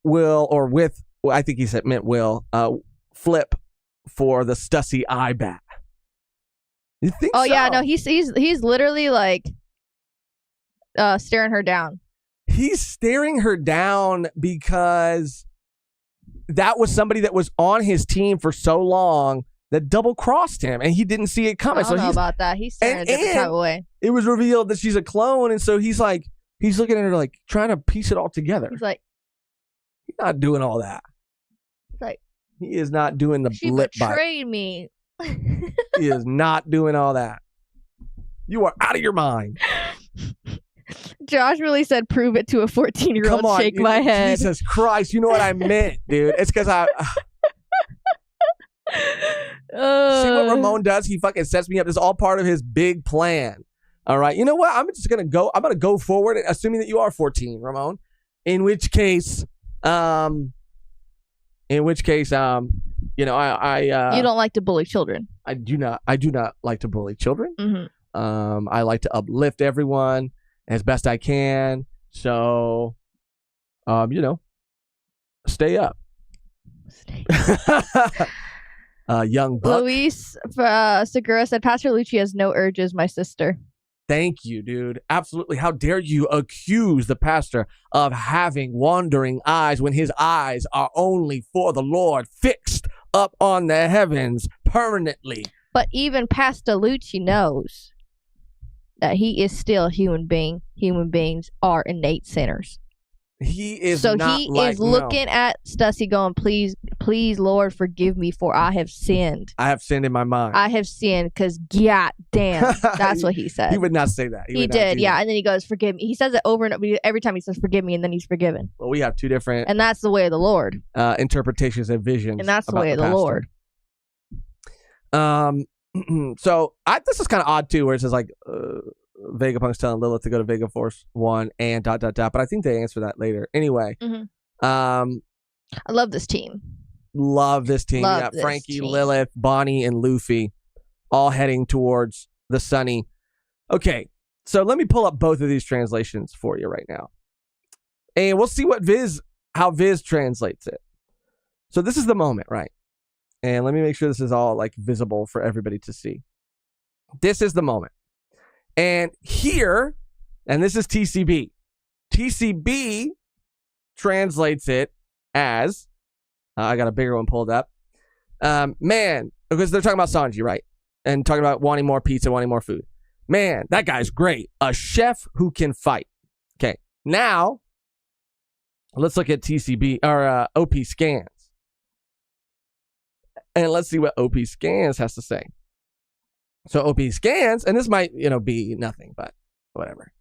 [SPEAKER 1] will, or with, I think he said meant will, flip for the Stussy eye bat. You think so?
[SPEAKER 2] Oh, yeah, no, he's literally like staring her down.
[SPEAKER 1] He's staring her down because that was somebody that was on his team for so long that double crossed him, and he didn't see it coming.
[SPEAKER 2] I don't know about that. He's staring a different type of way. It
[SPEAKER 1] was revealed that she's a clone, and so he's looking at her like trying to piece it all together.
[SPEAKER 2] He's like,
[SPEAKER 1] he's not doing all that.
[SPEAKER 2] He's like,
[SPEAKER 1] he is not doing the lip bite.
[SPEAKER 2] She betrayed me.
[SPEAKER 1] He is not doing all that. You are out of your mind.
[SPEAKER 2] Josh really said, prove it to a 14-year-old. Shake my head.
[SPEAKER 1] Jesus Christ. You know what I meant, dude. It's because I... See what Ramon does? He fucking sets me up. This is all part of his big plan. All right. You know what? I'm going to go forward, assuming that you are 14, Ramon. In which case, you know, I
[SPEAKER 2] you don't like to bully children.
[SPEAKER 1] I do not like to bully children.
[SPEAKER 2] Mm-hmm.
[SPEAKER 1] I like to uplift everyone as best I can. So, stay up. Young buck.
[SPEAKER 2] Luis Segura said, Pastor Lucci has no urges, my sister.
[SPEAKER 1] Thank you, dude. Absolutely. How dare you accuse the pastor of having wandering eyes when his eyes are only for the Lord, fixed up on the heavens permanently.
[SPEAKER 2] But even Pastor Lucci knows that he is still a human being. Human beings are innate sinners.
[SPEAKER 1] He is
[SPEAKER 2] so
[SPEAKER 1] not
[SPEAKER 2] he
[SPEAKER 1] like,
[SPEAKER 2] is looking at Stussy going, please, Lord, forgive me, for I have sinned.
[SPEAKER 1] I have sinned in my mind.
[SPEAKER 2] I have sinned because, god damn, that's what he said.
[SPEAKER 1] He would not say that.
[SPEAKER 2] He did, yeah. And then he goes, forgive me. He says it over and over. Every time he says, forgive me, and then he's forgiven.
[SPEAKER 1] Well, we have two different...
[SPEAKER 2] And that's the way of the Lord.
[SPEAKER 1] Interpretations and visions.
[SPEAKER 2] And that's the way of the Lord.
[SPEAKER 1] So, this is kind of odd, too, where it says, like... Vegapunk's telling Lilith to go to Vega Force 1 and ... But I think they answer that later. Anyway.
[SPEAKER 2] I love this team.
[SPEAKER 1] Love this team.
[SPEAKER 2] Love
[SPEAKER 1] You got
[SPEAKER 2] this
[SPEAKER 1] Frankie,
[SPEAKER 2] team.
[SPEAKER 1] Lilith, Bonney, and Luffy all heading towards the Sunny. Okay, so let me pull up both of these translations for you right now. And we'll see how Viz translates it. So this is the moment, right? And let me make sure this is all like visible for everybody to see. This is the moment. And here, and this is TCB. TCB translates it as, I got a bigger one pulled up. Man, because they're talking about Sanji, right? And talking about wanting more pizza, wanting more food. Man, that guy's great. A chef who can fight. Okay, now, let's look at TCB, or OP Scans. And let's see what OP Scans has to say. So OP Scans, and this might, be nothing, but whatever.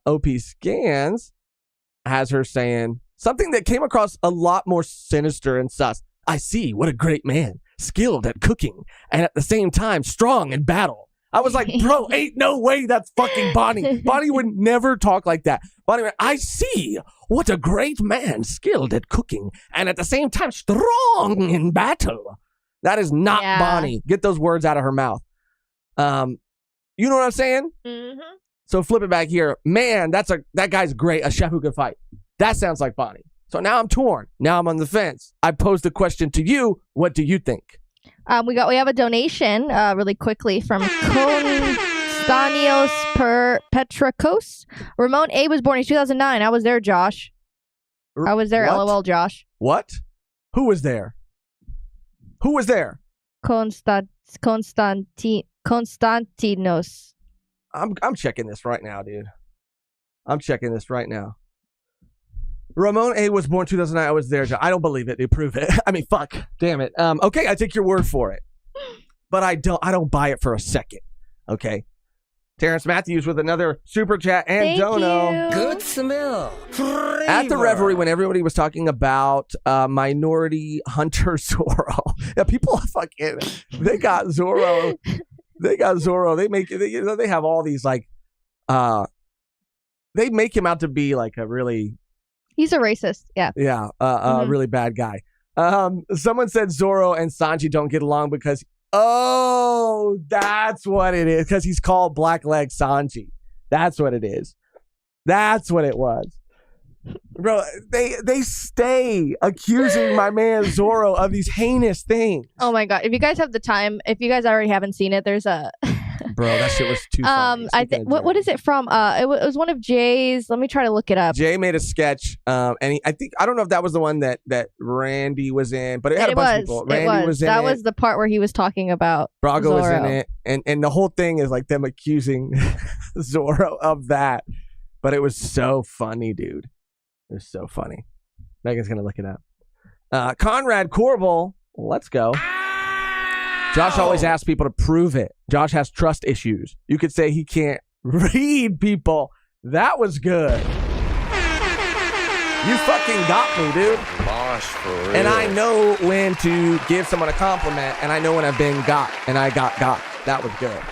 [SPEAKER 1] OP Scans has her saying something that came across a lot more sinister and sus. I see, what a great man, skilled at cooking, and at the same time, strong in battle. I was like, bro, ain't no way that's fucking Bonney. Bonney would never talk like that. Bonney went, I see, what a great man, skilled at cooking, and at the same time, strong in battle. That is not Bonney. Get those words out of her mouth. You know what I'm saying?
[SPEAKER 2] Mm-hmm.
[SPEAKER 1] So flip it back here. Man, that guy's great. A chef who can fight. That sounds like Bonney. So now I'm torn. Now I'm on the fence. I posed the question to you. What do you think?
[SPEAKER 2] We have a donation really quickly from Konstanios Petrakos. Ramon A was born in 2009. I was there, Josh. I was there.
[SPEAKER 1] What?
[SPEAKER 2] LOL, Josh.
[SPEAKER 1] What? Who was there? Who was there?
[SPEAKER 2] Konstantinos.
[SPEAKER 1] I'm checking this right now, dude. I'm checking this right now. Ramon A was born 2009. I was there. I don't believe it. They prove it. I mean, fuck. Damn it. Okay, I take your word for it. But I don't buy it for a second. Okay. Terrence Matthews with another super chat and
[SPEAKER 2] Thank
[SPEAKER 1] dono.
[SPEAKER 2] you.
[SPEAKER 6] Good smell.
[SPEAKER 1] At the Reverie, when everybody was talking about minority hunter Zoro, yeah, people fucking, they got Zoro. They got Zoro. They have all these like, they make him out to be like a really.
[SPEAKER 2] He's a racist. Yeah.
[SPEAKER 1] Yeah. A really bad guy. Someone said Zoro and Sanji don't get along because, oh, that's what it is. Because he's called Blackleg Sanji. That's what it is. That's what it was. Bro, they stay accusing my man Zoro of these heinous things.
[SPEAKER 2] Oh my god! If you guys have the time, if you guys already haven't seen it, there's a.
[SPEAKER 1] Bro, that shit was too funny.
[SPEAKER 2] I think what is it from? It was one of Jay's. Let me try to look it up.
[SPEAKER 1] Jay made a sketch, and I don't know if that was the one that Randy was in, but it had a bunch of people. Randy was in it.
[SPEAKER 2] That was the part where he was talking about
[SPEAKER 1] Brago
[SPEAKER 2] Zoro.
[SPEAKER 1] was in it, and the whole thing is like them accusing Zoro of that. But it was so funny, dude. It was so funny. Megan's gonna look it up. Conrad Corbel, let's go. Josh always asks people to prove it. Josh has trust issues. You could say he can't read people. That was good. You fucking got me, dude.
[SPEAKER 7] Bosh, for real.
[SPEAKER 1] And I know when to give someone a compliment, and I know when I've been got, and I got. That was good.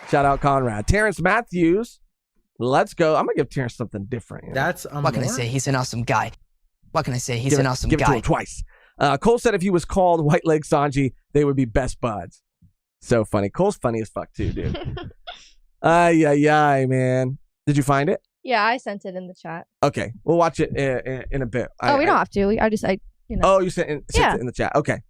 [SPEAKER 1] Shout out Conrad. Terrence Matthews, let's go. I'm going to give Terrence something different.
[SPEAKER 6] That's
[SPEAKER 8] what can I say? He's an awesome guy. What can I say? He's an awesome
[SPEAKER 1] guy. Give it to
[SPEAKER 8] guy.
[SPEAKER 1] him twice. Cole said if he was called White Leg Sanji, they would be best buds. So funny. Cole's funny as fuck too, dude. Man. Did you find it?
[SPEAKER 2] Yeah, I sent it in the chat.
[SPEAKER 1] Okay, we'll watch it in a bit.
[SPEAKER 2] We don't have to.
[SPEAKER 1] Oh, you sent it in the chat. Okay.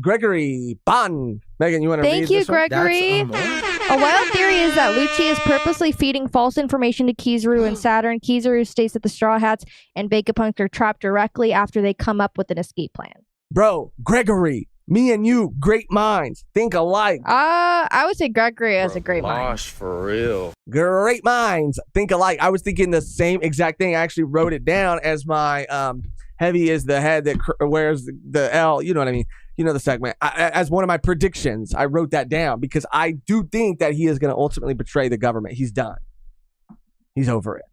[SPEAKER 1] Gregory Bon. Mehgan, you want to read
[SPEAKER 2] Thank you,
[SPEAKER 1] this one?
[SPEAKER 2] Gregory. A wild theory is that Lucci is purposely feeding false information to Kizaru and Saturn. Kizaru states that the Straw Hats and Vegapunk are trapped directly after they come up with an escape plan.
[SPEAKER 1] Bro, Gregory, me and you, great minds, think alike.
[SPEAKER 2] I would say Gregory has a great mind.
[SPEAKER 3] Gosh, for real.
[SPEAKER 1] Great minds, think alike. I was thinking the same exact thing. I actually wrote it down as my heavy is the head that wears the L. You know what I mean? You know the segment. As one of my predictions, I wrote that down because I do think that he is going to ultimately betray the government. He's done. He's over it.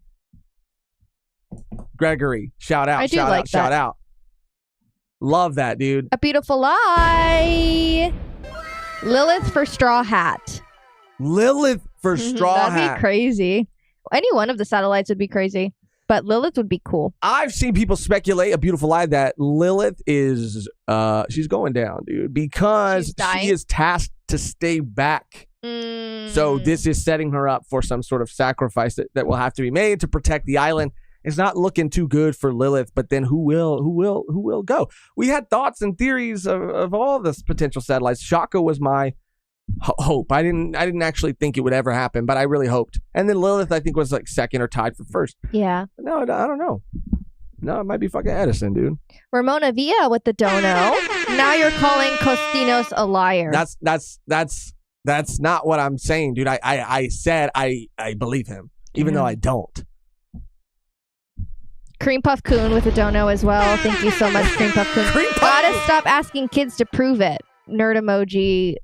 [SPEAKER 1] Gregory, shout out, shout out. Love that, dude.
[SPEAKER 2] A beautiful lie. Lilith for Straw Hat.
[SPEAKER 1] Lilith for Straw Hat.
[SPEAKER 2] That'd be crazy. Any one of the satellites would be crazy. But Lilith would be cool.
[SPEAKER 1] I've seen people speculate, a beautiful lie, that Lilith is, she's going down, dude, because she is tasked to stay back. So this is setting her up for some sort of sacrifice that will have to be made to protect the island. It's not looking too good for Lilith, but then who will go? We had thoughts and theories of all this potential satellites. Shaka was my hope. I didn't actually think it would ever happen, but I really hoped. And then Lilith, I think, was like second or tied for first.
[SPEAKER 2] Yeah.
[SPEAKER 1] No, I don't know. No, it might be fucking Edison, dude.
[SPEAKER 2] Ramona Villa with the dono. Now you're calling Costinos a liar.
[SPEAKER 1] That's not what I'm saying, dude. I said I believe him, even though I don't.
[SPEAKER 2] Cream Puff Coon with a dono as well. Thank you so much, Cream Puff Coon. Gotta stop asking kids to prove it. Nerd emoji.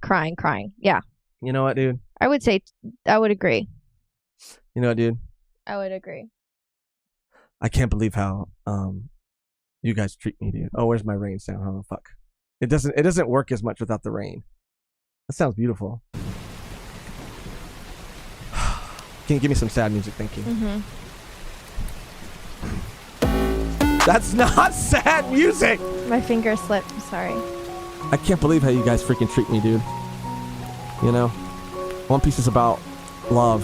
[SPEAKER 2] Crying. Yeah.
[SPEAKER 1] You know what, dude?
[SPEAKER 2] I would say, I would agree.
[SPEAKER 1] You know what, dude?
[SPEAKER 2] I would agree.
[SPEAKER 1] I can't believe how you guys treat me, dude. Oh, where's my rain sound? Oh, fuck. It doesn't work as much without the rain. That sounds beautiful. Can you give me some sad music? Thank you.
[SPEAKER 2] Mm-hmm.
[SPEAKER 1] That's not sad music!
[SPEAKER 2] My finger slipped. I'm sorry.
[SPEAKER 1] I can't believe how you guys freaking treat me, dude. You know? One Piece is about love.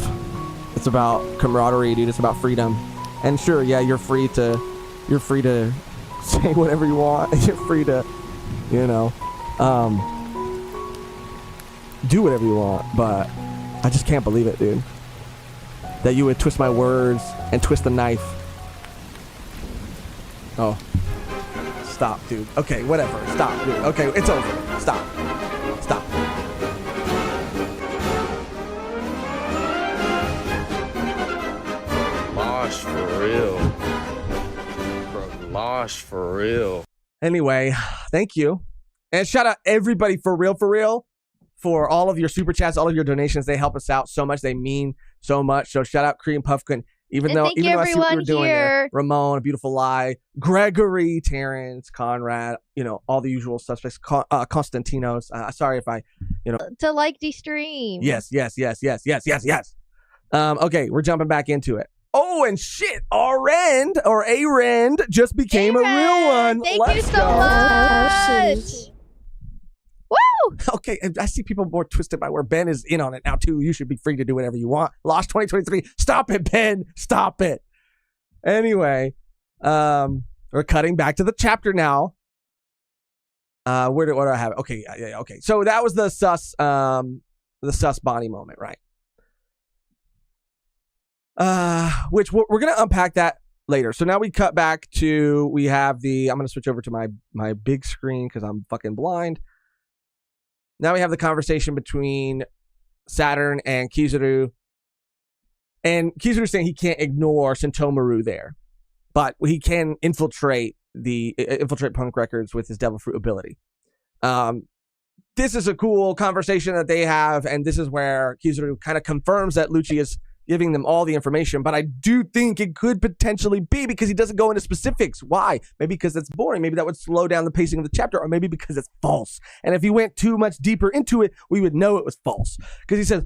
[SPEAKER 1] It's about camaraderie, dude. It's about freedom. And sure, yeah, you're free to say whatever you want. You're free to, you know, do whatever you want. But I just can't believe it, dude. That you would twist my words and twist the knife. Oh. Stop, dude. Okay, whatever. Stop, dude. Okay, it's over. Stop.
[SPEAKER 3] Losh for real. Bro, Losh for real.
[SPEAKER 1] Anyway, thank you. And shout out everybody for real, for all of your super chats, all of your donations. They help us out so much. They mean so much. So shout out Korean Puffkin. Even though I see what you were doing there. Ramon, A Beautiful Lie, Gregory, Terrence, Conrad, you know, all the usual suspects, Konstantinos. Sorry if I, you know.
[SPEAKER 2] To like the stream.
[SPEAKER 1] Yes. Okay, we're jumping back into it. Oh, and shit, Arend just became a real one.
[SPEAKER 2] Thank you so much. Woo!
[SPEAKER 1] Okay, and I see people more twisted by where Ben is in on it now too. You should be free to do whatever you want. Lost 2023. Stop it, Ben. Stop it. Anyway, we're cutting back to the chapter now. Where do I have it? Okay, yeah, okay. So that was the sus Bonney moment, right? Which we're gonna unpack that later. So now we cut back to I'm gonna switch over to my big screen because I'm fucking blind. Now we have the conversation between Saturn and Kizaru. And Kizaru saying he can't ignore Sentomaru there. But he can infiltrate Punk Records with his Devil Fruit ability. This is a cool conversation that they have. And this is where Kizaru kind of confirms that Lucci is giving them all the information, but I do think it could potentially be because he doesn't go into specifics. Why? Maybe because it's boring. Maybe that would slow down the pacing of the chapter, or maybe because it's false. And if he went too much deeper into it, we would know it was false. Because he says,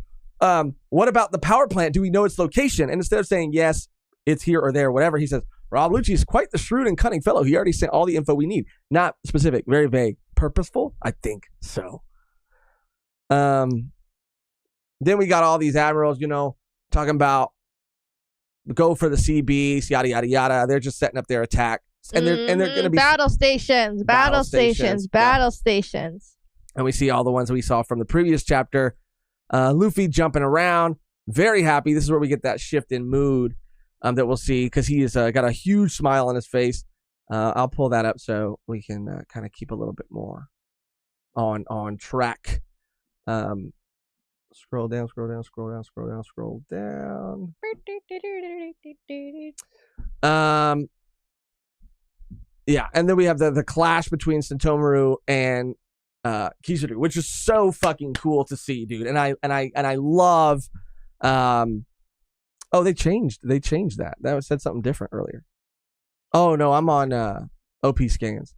[SPEAKER 1] what about the power plant? Do we know its location? And instead of saying, yes, it's here or there, whatever, he says, Rob Lucci is quite the shrewd and cunning fellow. He already sent all the info we need. Not specific, very vague. Purposeful? I think so. Then we got all these admirals, talking about go for the sea beast, yada, yada, yada. They're just setting up their attack. And they're going to be...
[SPEAKER 2] Battle stations.
[SPEAKER 1] And we see all the ones we saw from the previous chapter. Luffy jumping around. Very happy. This is where we get that shift in mood that we'll see because he has got a huge smile on his face. I'll pull that up so we can kind of keep a little bit more on track. Scroll down. Yeah, and then we have the clash between Sentomaru and Kizaru, which is so fucking cool to see, dude. And I love they changed that. That said something different earlier. Oh no, I'm on OP scans.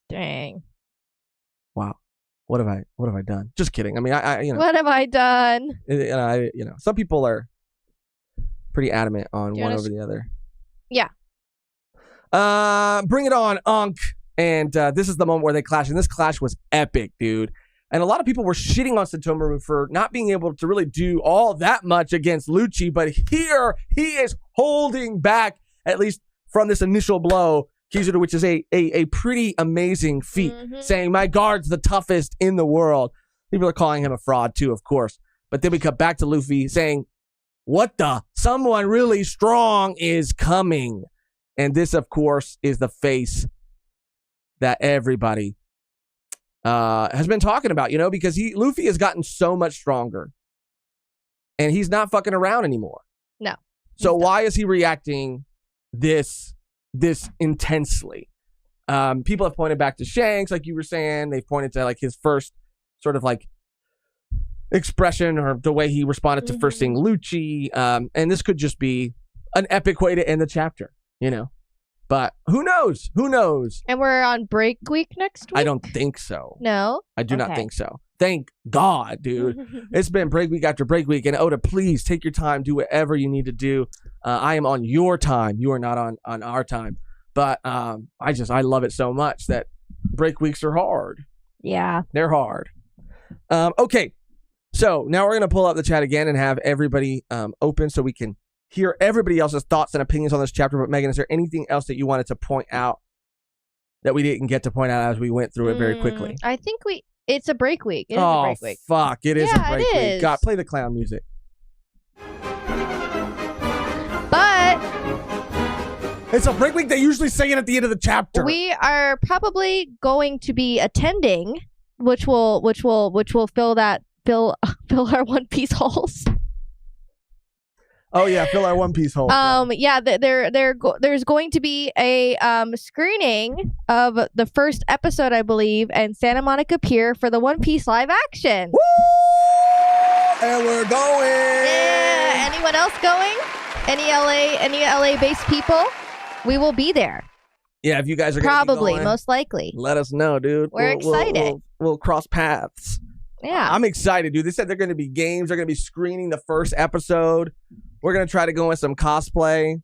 [SPEAKER 2] Dang.
[SPEAKER 1] Wow. What have I done? Just kidding. I mean,
[SPEAKER 2] What have I done?
[SPEAKER 1] Some people are pretty adamant on one over the other.
[SPEAKER 2] Yeah.
[SPEAKER 1] Bring it on, Unk. And this is the moment where they clash. And this clash was epic, dude. And a lot of people were shitting on Sentomaru for not being able to really do all that much against Lucci. But here, he is holding back, at least from this initial blow, Kizaru, which is a pretty amazing feat, saying, my guard's the toughest in the world. People are calling him a fraud, too, of course. But then we come back to Luffy saying, what the? Someone really strong is coming. And this, of course, is the face that everybody has been talking about, because Luffy has gotten so much stronger. And he's not fucking around anymore.
[SPEAKER 2] No.
[SPEAKER 1] So why is he reacting this intensely? People have pointed back to Shanks, like you were saying. They've pointed to like his first sort of like expression or the way he responded to first seeing Lucci. And this could just be an epic way to end the chapter, But who knows?
[SPEAKER 2] And we're on break week next week?
[SPEAKER 1] I don't think so.
[SPEAKER 2] No?
[SPEAKER 1] I do not think so. Thank God, dude. It's been break week after break week. And Oda, please take your time. Do whatever you need to do. I am on your time. You are not on our time. But I love it so much that break weeks are hard.
[SPEAKER 2] Yeah.
[SPEAKER 1] They're hard. Okay. So now we're going to pull up the chat again and have everybody open so we can hear everybody else's thoughts and opinions on this chapter. But Mehgan, is there anything else that you wanted to point out that we didn't get to point out as we went through it very quickly?
[SPEAKER 2] I think it's a break week. It is a break week.
[SPEAKER 1] Fuck. It is a break week.
[SPEAKER 2] Is.
[SPEAKER 1] God, play the clown music.
[SPEAKER 2] But
[SPEAKER 1] it's a break week. They usually sing it at the end of the chapter.
[SPEAKER 2] We are probably going to be attending, which will fill our One Piece holes.
[SPEAKER 1] Oh yeah, fill our One Piece hole.
[SPEAKER 2] There's going to be a screening of the first episode, I believe, and Santa Monica Pier for the One Piece live action.
[SPEAKER 1] Woo! And we're going.
[SPEAKER 2] Yeah. Anyone else going? Any LA based people? We will be there.
[SPEAKER 1] Yeah, if you guys are
[SPEAKER 2] probably
[SPEAKER 1] going,
[SPEAKER 2] most likely.
[SPEAKER 1] Let us know, dude.
[SPEAKER 2] We're excited.
[SPEAKER 1] We'll cross paths.
[SPEAKER 2] Yeah,
[SPEAKER 1] I'm excited, dude. They said they're going to be games. They're going to be screening the first episode. We're going to try to go with some cosplay.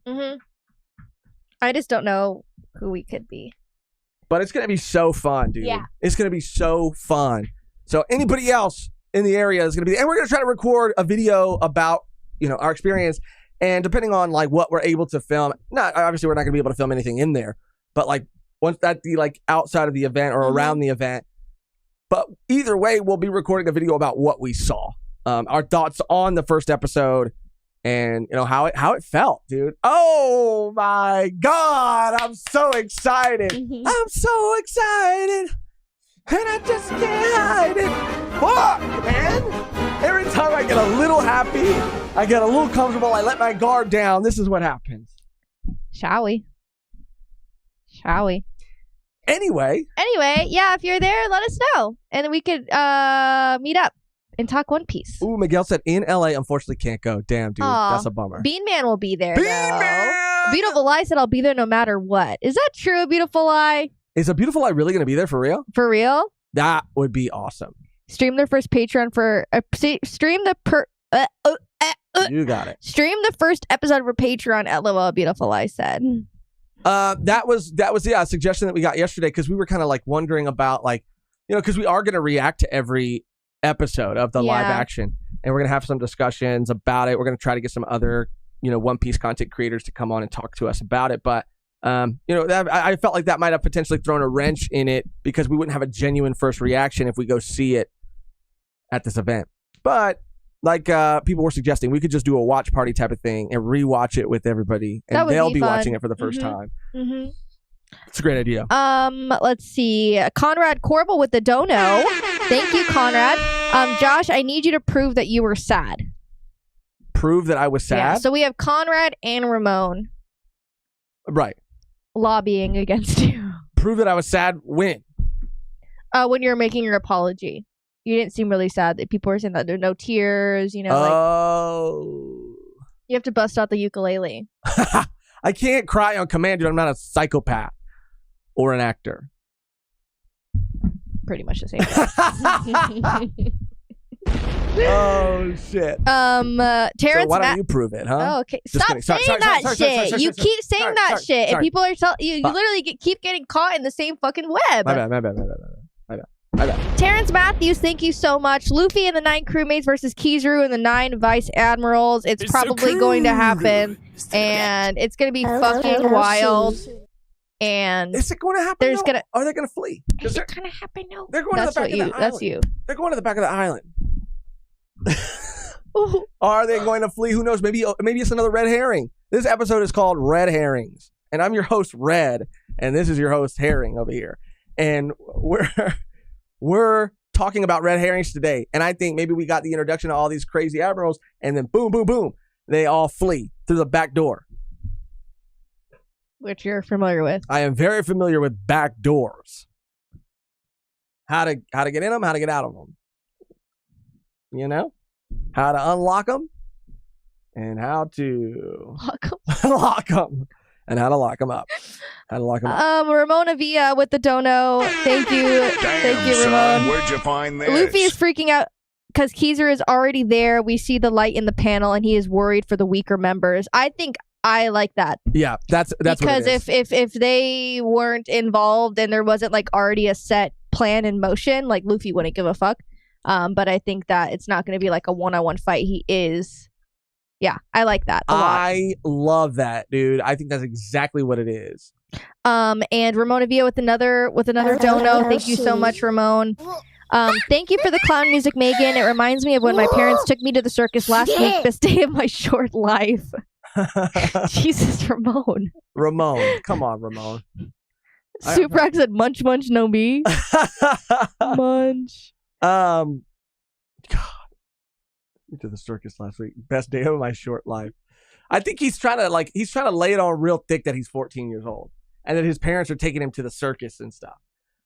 [SPEAKER 2] I just don't know who we could be.
[SPEAKER 1] But it's going to be so fun, dude.
[SPEAKER 2] Yeah.
[SPEAKER 1] It's going to be so fun. So anybody else in the area is going to be, and we're going to try to record a video about, our experience. And depending on like what we're able to film, obviously we're not going to be able to film anything in there, but like once that the like outside of the event or around the event. But either way, we'll be recording a video about what we saw, our thoughts on the first episode, and how it felt, dude. Oh my God, I'm so excited! I'm so excited, and I just can't hide it. Fuck, man! Every time I get a little happy, I get a little comfortable. I let my guard down. This is what happens.
[SPEAKER 2] Shall we?
[SPEAKER 1] Anyway,
[SPEAKER 2] yeah, if you're there, let us know. And we could meet up and talk One Piece.
[SPEAKER 1] Ooh, Miguel said in LA, unfortunately can't go. Damn, dude. That's a bummer.
[SPEAKER 2] Bean Man will be there,
[SPEAKER 1] Bean
[SPEAKER 2] though.
[SPEAKER 1] Man!
[SPEAKER 2] Beautiful Lie said I'll be there no matter what. Is that true, Beautiful Lie?
[SPEAKER 1] Is a Beautiful Lie really going to be there for real?
[SPEAKER 2] For real?
[SPEAKER 1] That would be awesome.
[SPEAKER 2] Stream their first Patreon for... stream the...
[SPEAKER 1] You got it.
[SPEAKER 2] Stream the first episode of our Patreon. LOL, beautiful. I said.
[SPEAKER 1] That was a suggestion that we got yesterday because we were kind of like wondering about like, because we are going to react to every episode of the live action, and we're going to have some discussions about it. We're going to try to get some other One Piece content creators to come on and talk to us about it, but I felt like that might have potentially thrown a wrench in it because we wouldn't have a genuine first reaction if we go see it at this event. But like people were suggesting, we could just do a watch party type of thing and rewatch it with everybody, and they'll be watching it for the first time. Mm-hmm. It's a great idea.
[SPEAKER 2] Let's see. Conrad Corbel with the dono. Thank you, Conrad. Josh, I need you to prove that you were sad.
[SPEAKER 1] Prove that I was sad?
[SPEAKER 2] Yeah, so we have Conrad and Ramon.
[SPEAKER 1] Right.
[SPEAKER 2] Lobbying against you.
[SPEAKER 1] Prove that I was sad when?
[SPEAKER 2] When you were making your apology. You didn't seem really sad. That people were saying that there are no tears,
[SPEAKER 1] Oh.
[SPEAKER 2] Like you have to bust out the ukulele.
[SPEAKER 1] I can't cry on command, dude. I'm not a psychopath or an actor.
[SPEAKER 2] Pretty much the same thing.
[SPEAKER 1] Oh shit.
[SPEAKER 2] Terrence,
[SPEAKER 1] so why don't you prove it, huh?
[SPEAKER 2] Oh, okay. Stop saying that shit. You keep saying that shit, and people are you literally keep getting caught in the same fucking web.
[SPEAKER 1] My bad.
[SPEAKER 2] Terrence Matthews, thank you so much. Luffy and the 9 crewmates versus Kizaru and the 9 vice admirals. It's probably going to happen, and it's going to be fucking wild. And
[SPEAKER 1] is it going to happen?
[SPEAKER 2] There's gonna.
[SPEAKER 1] Are they going to flee?
[SPEAKER 2] Is it going to happen? No.
[SPEAKER 1] They're going to the back of the island.
[SPEAKER 2] That's you.
[SPEAKER 1] They're going to the back of the island. Are they going to flee? Who knows? Maybe it's another red herring. This episode is called Red Herrings, and I'm your host Red, and this is your host Herring over here, and we're talking about red herrings today. And I think maybe we got the introduction to all these crazy admirals, and then boom, boom, boom, they all flee through the back door,
[SPEAKER 2] which you're familiar with.
[SPEAKER 1] I am very familiar with back doors. How to get in them, how to get out of them. How to unlock them, and how to lock them, and how to lock them up. How to lock them up.
[SPEAKER 2] Ramona Villa with the dono. Thank you. Thank you, Ramon.
[SPEAKER 6] Son, where'd you find this?
[SPEAKER 2] Luffy is freaking out because Kizaru is already there. We see the light in the panel, and he is worried for the weaker members. I think I like that.
[SPEAKER 1] Yeah, that's
[SPEAKER 2] because
[SPEAKER 1] what it is.
[SPEAKER 2] if they weren't involved and there wasn't like already a set plan in motion, like Luffy wouldn't give a fuck. But I think that it's not going to be like a one-on-one fight. He is. Yeah, I like that a lot.
[SPEAKER 1] I love that, dude. I think that's exactly what it is.
[SPEAKER 2] And Ramona Villa with another dono. Thank you so much, Ramon. Thank you for the clown music, Mehgan. It reminds me of when my parents took me to the circus last week, best day of my short life. Jesus, Ramon.
[SPEAKER 1] Ramon. Come on, Ramon.
[SPEAKER 2] Suprax said, munch, munch, no me. Munch.
[SPEAKER 1] God. Went to the circus last week. Best day of my short life. I think he's trying to lay it on real thick that he's 14 years old and that his parents are taking him to the circus and stuff.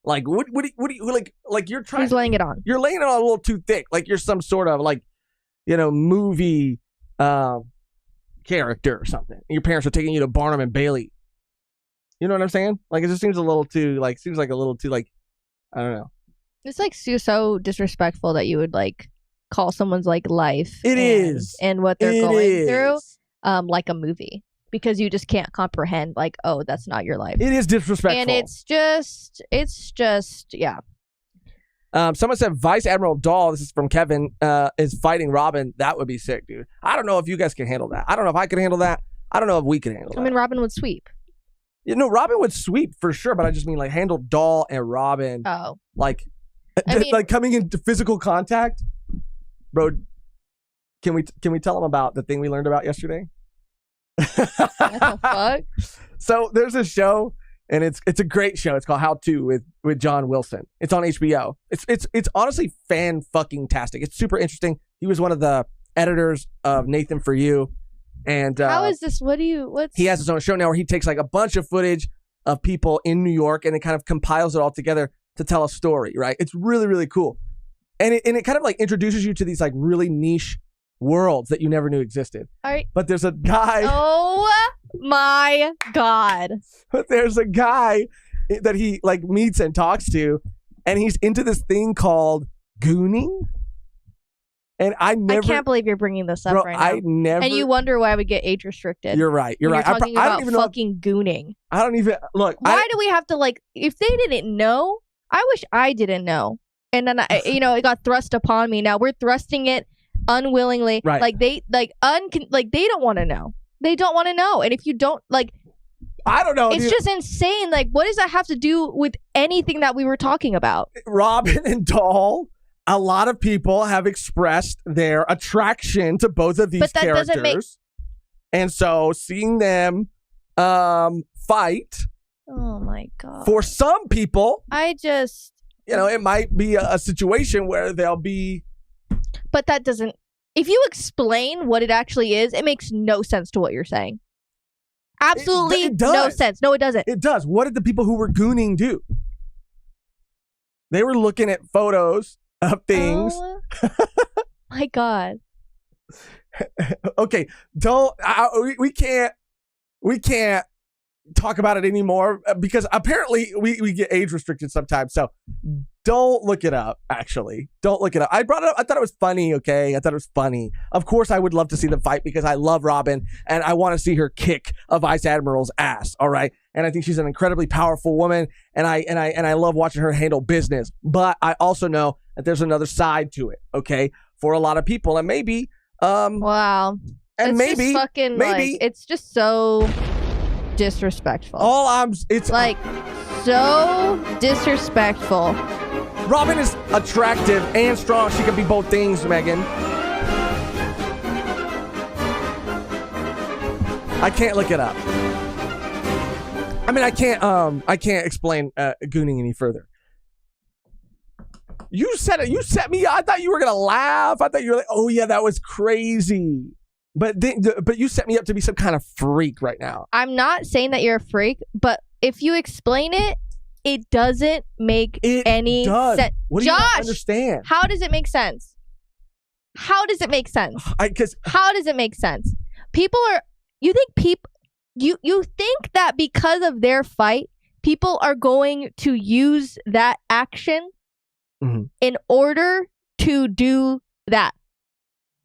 [SPEAKER 1] Like what do you like you're trying.
[SPEAKER 2] He's laying it on.
[SPEAKER 1] You're laying it on a little too thick. Like you're some sort of movie character or something. And your parents are taking you to Barnum and Bailey. You know what I'm saying? Like it just seems a little too I don't know.
[SPEAKER 2] It's like so disrespectful that you would like call someone's like life and what they're going through like a movie, because you just can't comprehend like, oh, that's not your life.
[SPEAKER 1] It is disrespectful.
[SPEAKER 2] And it's just yeah.
[SPEAKER 1] Someone said Vice Admiral Dahl, this is from Kevin, is fighting Robin. That would be sick, dude. I don't know if you guys can handle that. I don't know if I can handle that. I don't know if we can handle that.
[SPEAKER 2] I mean, Robin would sweep.
[SPEAKER 1] Robin would sweep for sure, but I just mean like handle Dahl and Robin.
[SPEAKER 2] Oh.
[SPEAKER 1] Like like coming into physical contact. Bro, can we tell them about the thing we learned about yesterday?
[SPEAKER 2] What the fuck?
[SPEAKER 1] So there's a show, and it's a great show. It's called How To with John Wilson. It's on HBO. It's honestly fan-fucking-tastic. It's super interesting. He was one of the editors of Nathan For You. And
[SPEAKER 2] how is this?
[SPEAKER 1] He has his own show now where he takes like a bunch of footage of people in New York and it kind of compiles it all together to tell a story, right? It's really, really cool. And it kind of like introduces you to these like really niche worlds that you never knew existed.
[SPEAKER 2] All right.
[SPEAKER 1] But there's a guy.
[SPEAKER 2] Oh my God.
[SPEAKER 1] But there's a guy that he like meets and talks to, and he's into this thing called gooning. And I
[SPEAKER 2] can't believe you're bringing this up right now.
[SPEAKER 1] I never.
[SPEAKER 2] And you wonder why we get age restricted.
[SPEAKER 1] You're right. You're right.
[SPEAKER 2] You're talking
[SPEAKER 1] I
[SPEAKER 2] about
[SPEAKER 1] don't even
[SPEAKER 2] fucking gooning.
[SPEAKER 1] I don't even look.
[SPEAKER 2] Why do we have to if they didn't know? I wish I didn't know. And then it got thrust upon me. Now we're thrusting it unwillingly.
[SPEAKER 1] Right.
[SPEAKER 2] Like they they don't want to know. They don't want to know. And if you don't
[SPEAKER 1] I don't know.
[SPEAKER 2] It's just insane. Like, what does that have to do with anything that we were talking about?
[SPEAKER 1] Robin and Doll, a lot of people have expressed their attraction to both of these characters. Doesn't make... And so seeing them fight.
[SPEAKER 2] Oh my God.
[SPEAKER 1] For some people, it might be a situation where they'll be.
[SPEAKER 2] But that doesn't. If you explain what it actually is, it makes no sense to what you're saying. Absolutely no sense. No, it doesn't.
[SPEAKER 1] It does. What did the people who were gooning do? They were looking at photos of things.
[SPEAKER 2] Oh, my God.
[SPEAKER 1] Okay, don't. We can't talk about it anymore because apparently we get age restricted sometimes. So don't look it up. Actually, don't look it up. I brought it up. I thought it was funny. Okay, I thought it was funny. Of course, I would love to see them fight because I love Robin and I want to see her kick a Vice Admiral's ass. All right, and I think she's an incredibly powerful woman, and I love watching her handle business. But I also know that there's another side to it. Okay, for a lot of people, and maybe
[SPEAKER 2] wow,
[SPEAKER 1] and
[SPEAKER 2] it's just fucking it's just so disrespectful.
[SPEAKER 1] It's
[SPEAKER 2] so disrespectful.
[SPEAKER 1] Robin is attractive and strong. She can be both things, Mehgan. I can't look it up. I mean, I can't explain gooning any further. You said it. You set me. I thought you were gonna laugh. I thought you were like, "Oh yeah, that was crazy." But you set me up to be some kind of freak right now.
[SPEAKER 2] I'm not saying that you're a freak, but if you explain it, it doesn't make any sense.
[SPEAKER 1] What do you not understand?
[SPEAKER 2] How does it make sense? How does it make sense? How does it make sense? You think that because of their fight, people are going to use that action in order to do that.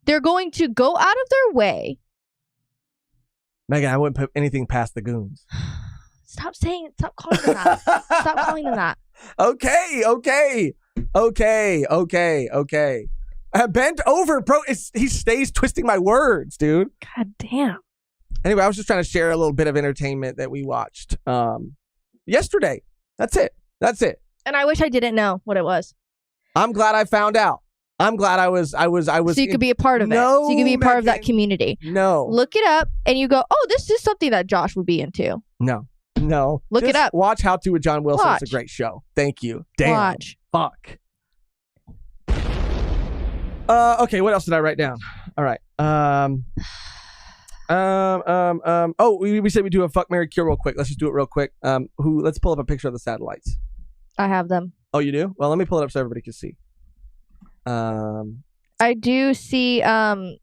[SPEAKER 2] They're going to go out of their way.
[SPEAKER 1] Mehgan, I wouldn't put anything past the goons.
[SPEAKER 2] Stop calling them that. Stop calling them that.
[SPEAKER 1] Okay. Bent over, bro. He stays twisting my words, dude.
[SPEAKER 2] God damn.
[SPEAKER 1] Anyway, I was just trying to share a little bit of entertainment that we watched yesterday. That's it.
[SPEAKER 2] And I wish I didn't know what it was.
[SPEAKER 1] I'm glad I found out. I'm glad I was. So
[SPEAKER 2] you could be a part of it. So you could be a part of that community.
[SPEAKER 1] No.
[SPEAKER 2] Look it up and you go, oh, this is something that Josh would be into.
[SPEAKER 1] No.
[SPEAKER 2] Look it up.
[SPEAKER 1] Watch How To with John Wilson. It's a great show. Thank you. Damn.
[SPEAKER 2] Watch.
[SPEAKER 1] Fuck. Okay, what else did I write down? All right. Oh, we said we do a fuck, marry, cure real quick. Let's just do it real quick. Let's pull up a picture of the satellites.
[SPEAKER 2] I have them.
[SPEAKER 1] Oh, you do? Well, let me pull it up so everybody can see.
[SPEAKER 2] I do see A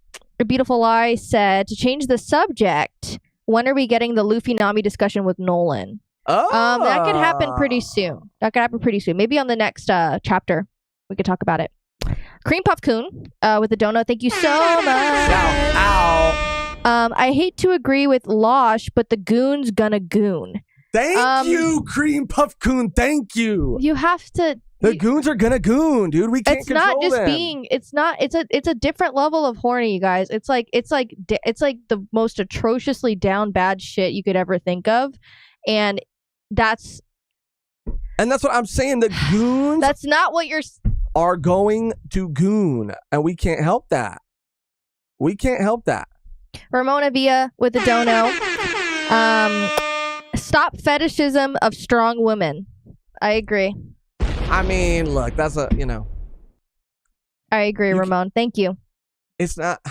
[SPEAKER 2] Beautiful Lie said to change the subject, when are we getting the Luffy Nami discussion with Nolan? That could happen pretty soon. Maybe on the next chapter we could talk about it. Cream Puff Coon with the donut. Thank you so much.
[SPEAKER 1] Ow.
[SPEAKER 2] I hate to agree with Losh, but the goon's gonna goon.
[SPEAKER 1] Thank you, Cream Puff Coon. Thank you.
[SPEAKER 2] You have to.
[SPEAKER 1] The goons are gonna goon, dude. We can't control them.
[SPEAKER 2] It's not. It's a different level of horny, you guys. It's like the most atrociously down bad shit you could ever think of, and that's what I'm saying. The goons. That's not what you're.
[SPEAKER 1] Are going to goon, and we can't help that.
[SPEAKER 2] Ramona Villa with the dono. Stop fetishism of strong women. I agree.
[SPEAKER 1] I mean, look, that's I
[SPEAKER 2] agree, Ramon. Thank you.
[SPEAKER 1] It's not.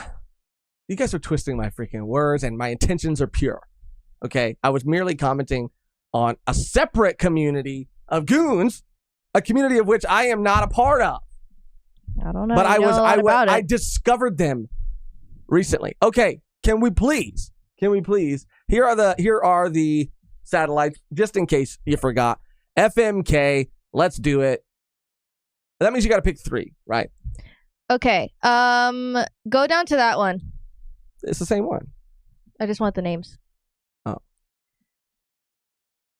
[SPEAKER 1] You guys are twisting my freaking words, and my intentions are pure. Okay, I was merely commenting on a separate community of goons, a community of which I am not a part of.
[SPEAKER 2] I don't know.
[SPEAKER 1] But I discovered them recently. Okay, can we please? Here are the satellites, just in case you forgot. FMK. Let's do it. That means you got to pick 3, right?
[SPEAKER 2] Okay. Go down to that one.
[SPEAKER 1] It's the same one.
[SPEAKER 2] I just want the names.
[SPEAKER 1] Oh.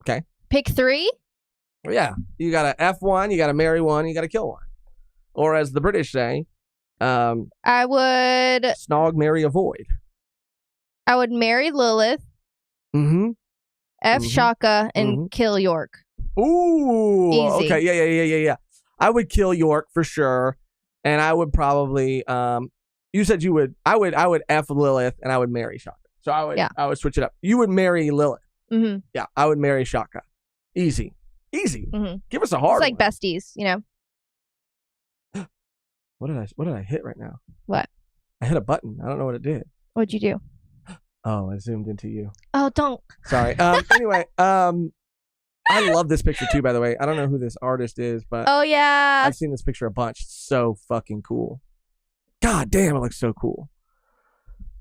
[SPEAKER 1] Okay.
[SPEAKER 2] Pick 3?
[SPEAKER 1] Yeah. You got to F one, you got to marry one, you got to kill one. Or as the British say,
[SPEAKER 2] I would
[SPEAKER 1] snog, marry, avoid.
[SPEAKER 2] I would marry Lilith, F Shaka, and kill York.
[SPEAKER 1] Ooh.
[SPEAKER 2] Easy.
[SPEAKER 1] Okay. Yeah. I would kill York for sure. And I would probably you said you would I would F Lilith and I would marry Shaka. So I would switch it up. You would marry Lilith. Yeah, I would marry Shaka. Easy. Give us a hard
[SPEAKER 2] It's like
[SPEAKER 1] one.
[SPEAKER 2] besties, you know.
[SPEAKER 1] What did I hit right now?
[SPEAKER 2] What?
[SPEAKER 1] I hit a button. I don't know what it did.
[SPEAKER 2] What'd you do?
[SPEAKER 1] Oh, I zoomed into you.
[SPEAKER 2] Oh, don't.
[SPEAKER 1] Sorry. Anyway, I love this picture too, by the way. I don't know who this artist is, but
[SPEAKER 2] oh yeah,
[SPEAKER 1] I've seen this picture a bunch. It's so fucking cool. God damn, it looks so cool.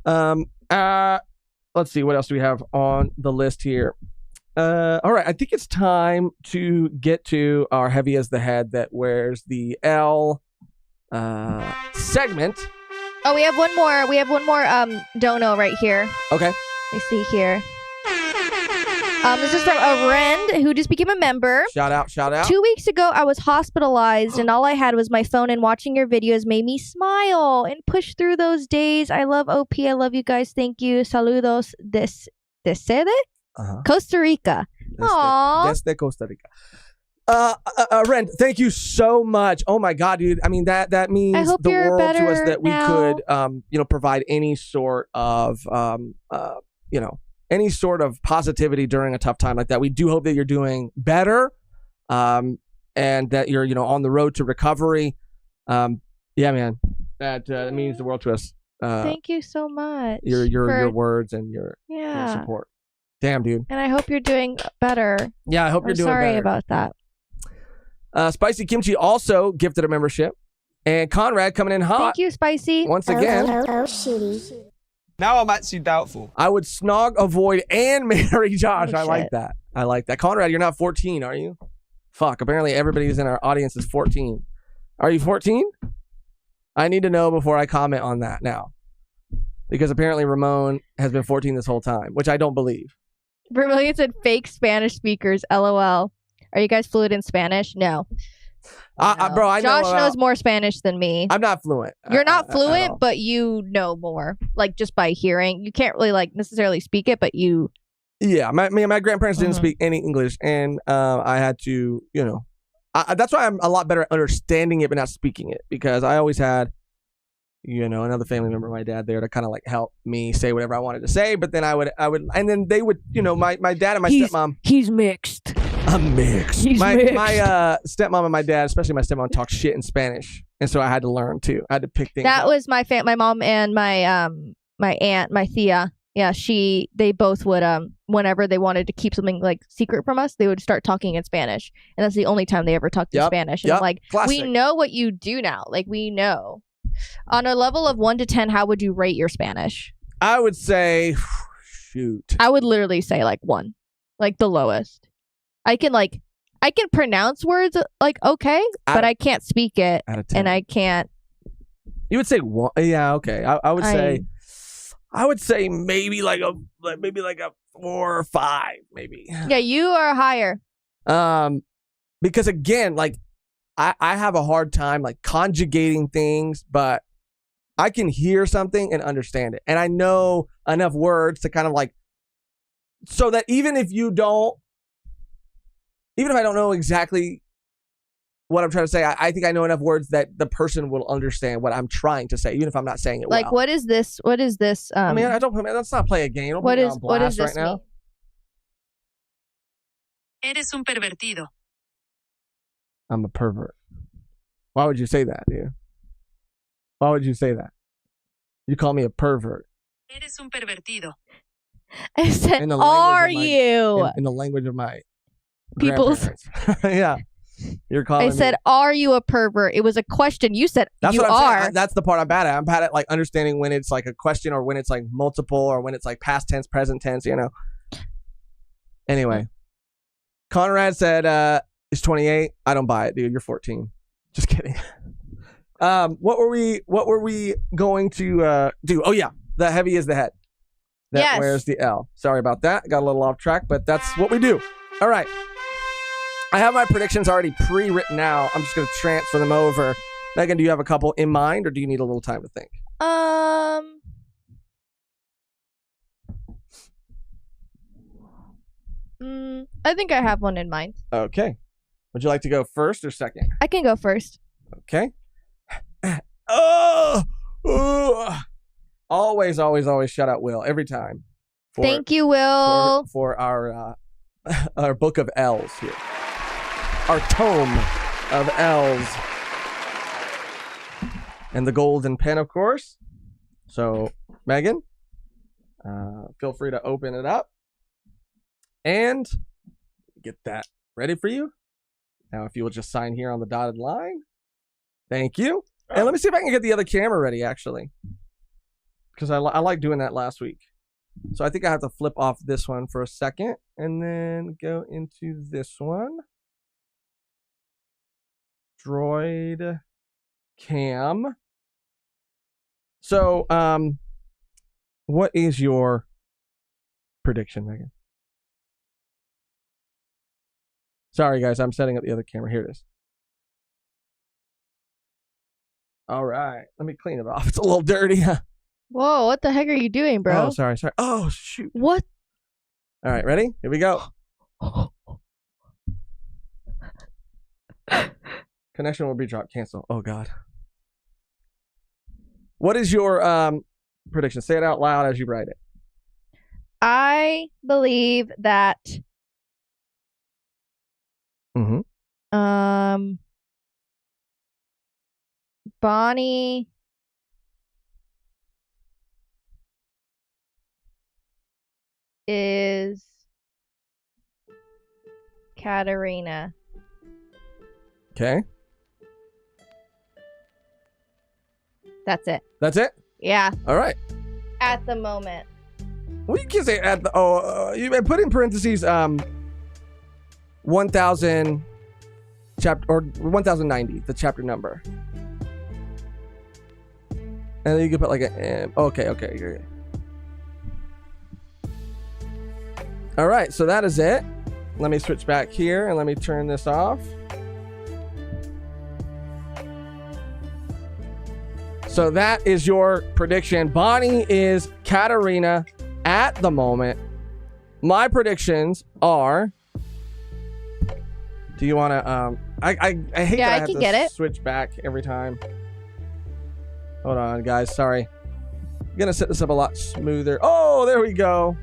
[SPEAKER 1] Let's see, what else do we have on the list here? All right, I think it's time to get to our heavy as the head that wears the L segment.
[SPEAKER 2] Oh, we have one more. Dono right here.
[SPEAKER 1] Okay.
[SPEAKER 2] I see here. This is from a Rend who just became a member.
[SPEAKER 1] Shout out.
[SPEAKER 2] 2 weeks ago, I was hospitalized and all I had was my phone, and watching your videos made me smile and push through those days. I love OP. I love you guys. Thank you. Saludos desde Costa Rica. Aww.
[SPEAKER 1] Desde Costa Rica. Ren, thank you so much. Oh my God, dude. I mean, that means the world to us that we could, provide any sort of, any sort of positivity during a tough time like that. We do hope that you're doing better, and that you're, on the road to recovery. Yeah, man, that means the world to us.
[SPEAKER 2] Thank you so much.
[SPEAKER 1] Your words and your support. Damn, dude.
[SPEAKER 2] And I hope you're doing better.
[SPEAKER 1] Yeah, I hope you're doing better.
[SPEAKER 2] Sorry about that.
[SPEAKER 1] Spicy Kimchi also gifted a membership, and Conrad coming in hot.
[SPEAKER 2] Thank you, Spicy.
[SPEAKER 1] Once again.
[SPEAKER 5] Oh, shitty.
[SPEAKER 3] Now I'm actually doubtful.
[SPEAKER 1] I would snog, avoid, and marry Josh.
[SPEAKER 2] Oh,
[SPEAKER 1] I like that. Conrad, you're not 14, are you? Fuck. Apparently everybody who's in our audience is 14. Are you 14? I need to know before I comment on that now. Because apparently Ramon has been 14 this whole time, which I don't believe.
[SPEAKER 2] Vermilion said fake Spanish speakers. LOL. Are you guys fluent in Spanish? No.
[SPEAKER 1] Bro, I know.
[SPEAKER 2] Josh knows more Spanish than me.
[SPEAKER 1] I'm not fluent.
[SPEAKER 2] You're not fluent, but you know more. Like just by hearing. You can't really necessarily speak it, but you.
[SPEAKER 1] Yeah, my grandparents didn't speak any English, and I had to, that's why I'm a lot better at understanding it but not speaking it, because I always had, another family member, my dad, there to kind of help me say whatever I wanted to say, but then I would, and then they would, my dad and my stepmom.
[SPEAKER 2] He's mixed.
[SPEAKER 1] I'm mixed.
[SPEAKER 2] My
[SPEAKER 1] stepmom and my dad, especially my stepmom, talk shit in Spanish, and so I had to learn too. I had to pick things.
[SPEAKER 2] That
[SPEAKER 1] up.
[SPEAKER 2] was my mom and my aunt, my Thea. Yeah, they both would whenever they wanted to keep something secret from us, they would start talking in Spanish, and that's the only time they ever talked in Spanish. And we know what you do now. We know. On a level of 1 to 10, how would you rate your Spanish?
[SPEAKER 1] I would say, shoot.
[SPEAKER 2] I would literally say 1, the lowest. I can pronounce words okay, but I can't speak it, and I can't.
[SPEAKER 1] You would say 1? Yeah, okay. I would say. I would say maybe a 4 or 5, maybe.
[SPEAKER 2] Yeah, you are higher.
[SPEAKER 1] Because again, I have a hard time conjugating things, but I can hear something and understand it, and I know enough words to kind of so that even if I don't know exactly what I'm trying to say, I think I know enough words that the person will understand what I'm trying to say, even if I'm not saying it well.
[SPEAKER 2] What is this?
[SPEAKER 1] I mean, let's not play a game. Don't
[SPEAKER 2] what
[SPEAKER 1] put me
[SPEAKER 2] is
[SPEAKER 1] on blast
[SPEAKER 2] what does this
[SPEAKER 1] right now.
[SPEAKER 2] mean?
[SPEAKER 6] Eres un pervertido.
[SPEAKER 1] I'm a pervert. Why would you say that, dude? Why would you say that? You call me a pervert.
[SPEAKER 6] Eres un pervertido.
[SPEAKER 2] I said, are you?
[SPEAKER 1] In the language of my
[SPEAKER 2] People's.
[SPEAKER 1] grandparents. Yeah. You're calling me.
[SPEAKER 2] I said, are you a pervert? It was a question. You said,
[SPEAKER 1] that's
[SPEAKER 2] you
[SPEAKER 1] what I'm
[SPEAKER 2] are.
[SPEAKER 1] saying. That's the part I'm bad at. I'm bad at understanding when it's a question, or when it's multiple, or when it's past tense, present tense, Anyway. Conrad said, it's 28. I don't buy it, dude. You're 14. Just kidding. What were we going to do? Oh yeah, the heavy is the head. That wears the L. Sorry about that. Got a little off track, but that's what we do. All right. I have my predictions already pre-written out. I'm just going to transfer them over. Mehgan, do you have a couple in mind, or do you need a little time to think?
[SPEAKER 2] I think I have one in mind.
[SPEAKER 1] Okay. Would you like to go first or second?
[SPEAKER 2] I can go first.
[SPEAKER 1] Okay. Always shout out Will every time.
[SPEAKER 2] Thank you, Will.
[SPEAKER 1] For our book of L's here. Our tome of L's. And the golden pen, of course. So, Mehgan, feel free to open it up. And get that ready for you. Now, if you will just sign here on the dotted line. Thank you. And let me see if I can get the other camera ready, actually. Because I like doing that last week. So I think I have to flip off this one for a second. And then go into this one. Droid cam. So, what is your prediction, Mehgan? Sorry, guys. I'm setting up the other camera. Here it is. All right. Let me clean it off. It's a little dirty.
[SPEAKER 2] Whoa, what the heck are you doing, bro?
[SPEAKER 1] Oh, sorry. Oh, shoot.
[SPEAKER 2] What?
[SPEAKER 1] All right. Ready? Here we go. Connection will be dropped. Cancel. Oh, God. What is your prediction? Say it out loud as you write it.
[SPEAKER 2] I believe that Bonney is Katarina.
[SPEAKER 1] Okay.
[SPEAKER 2] That's it.
[SPEAKER 1] That's it?
[SPEAKER 2] Yeah.
[SPEAKER 1] All right.
[SPEAKER 2] At the moment.
[SPEAKER 1] Well, you can say at the you put in parentheses 1000 chapter or 1090, the chapter number. And then you can put like a okay. All right, so that is it. Let me switch back here and let me turn this off. So that is your prediction. Bonney is Katarina at the moment. My predictions are. Do you want to? I hate that I have to switch back every time. Hold on, guys. Sorry. I'm gonna set this up a lot smoother. Oh, there we go.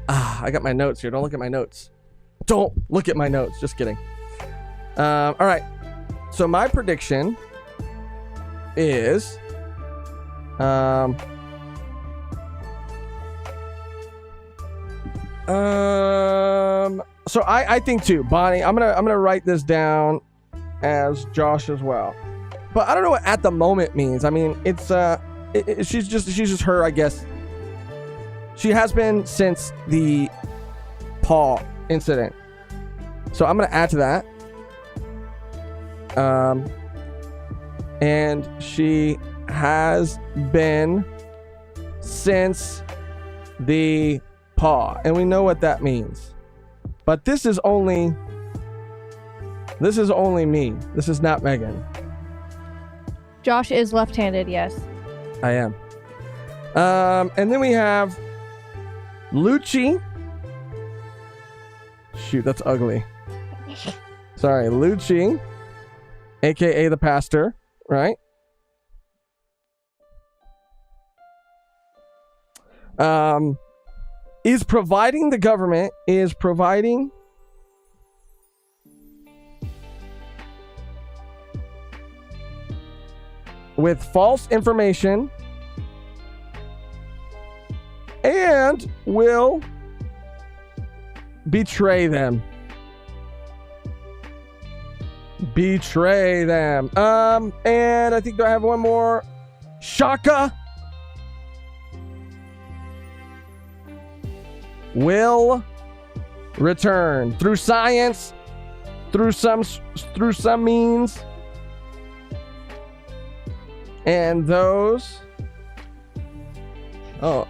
[SPEAKER 1] I got my notes here. Don't look at my notes. Don't look at my notes. Just kidding. All right. So my prediction is so I think too, Bonney, I'm gonna write this down as Josh as well. But I don't know what at the moment means. I mean, it's she's just her, I guess. She has been since the paw incident. So I'm gonna add to that. And she has been since the paw, and we know what that means. But this is only me. This is not Mehgan.
[SPEAKER 2] Josh is left-handed, yes.
[SPEAKER 1] I am. And then we have Lucci. Shoot, that's ugly. Sorry, Lucci, aka the pastor, right? Is providing with false information and will betray them. And I think I have one more. Shaka will return through science through some means. And those... Oh,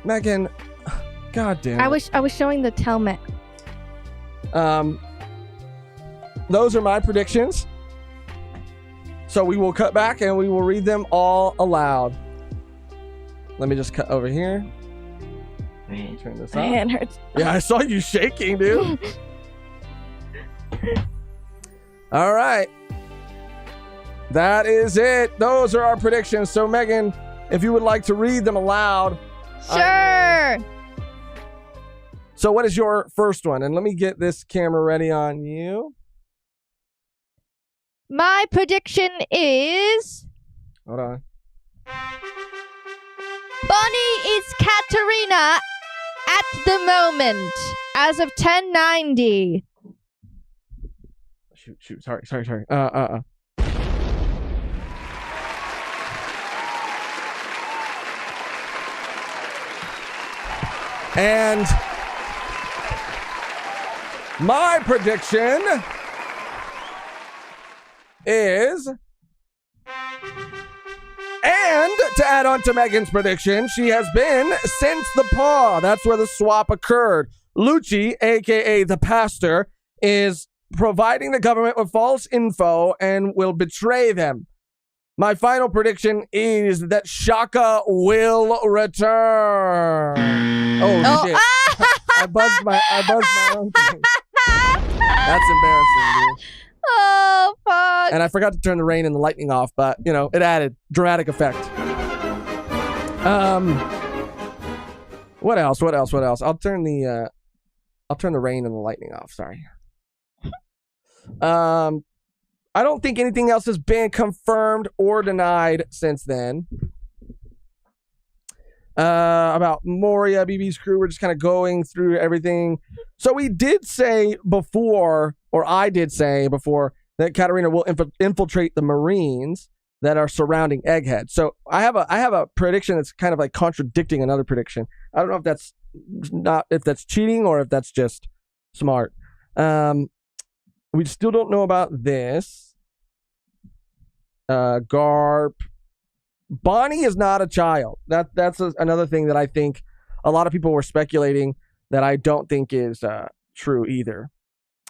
[SPEAKER 1] Mehgan, God damn it.
[SPEAKER 2] I was showing the Telmet.
[SPEAKER 1] Those are my predictions. So we will cut back and we will read them all aloud. Let me just cut over here. Turn this
[SPEAKER 2] My
[SPEAKER 1] up.
[SPEAKER 2] hand hurts.
[SPEAKER 1] Yeah, I saw you shaking, dude. All right. That is it. Those are our predictions. So, Mehgan, if you would like to read them aloud.
[SPEAKER 2] Sure.
[SPEAKER 1] So what is your first one? And let me get this camera ready on you.
[SPEAKER 2] My prediction is...
[SPEAKER 1] Hold on.
[SPEAKER 2] Bonney is Katarina at the moment, as of 1090.
[SPEAKER 1] Shoot. Sorry. And my prediction is, and to add on to Mehgan's prediction, she has been since the paw. That's where the swap occurred. Lucci, aka the pastor, is providing the government with false info and will betray them. My final prediction is that Shaka will return. Oh shit. I buzzed my own thing. That's embarrassing, dude.
[SPEAKER 2] Oh, fuck.
[SPEAKER 1] And I forgot to turn the rain and the lightning off, but, you know, it added dramatic effect. What else? I'll turn the rain and the lightning off, sorry. I don't think anything else has been confirmed or denied since then. About Moria, BB's crew, we're just kind of going through everything. So we did say before, or I did say before, that Katarina will infiltrate the Marines that are surrounding Egghead. So I have a prediction that's kind of like contradicting another prediction. I don't know if that's cheating or if that's just smart. We still don't know about this. Garp. Bonney is not a child. That's another thing that I think a lot of people were speculating that I don't think is true either.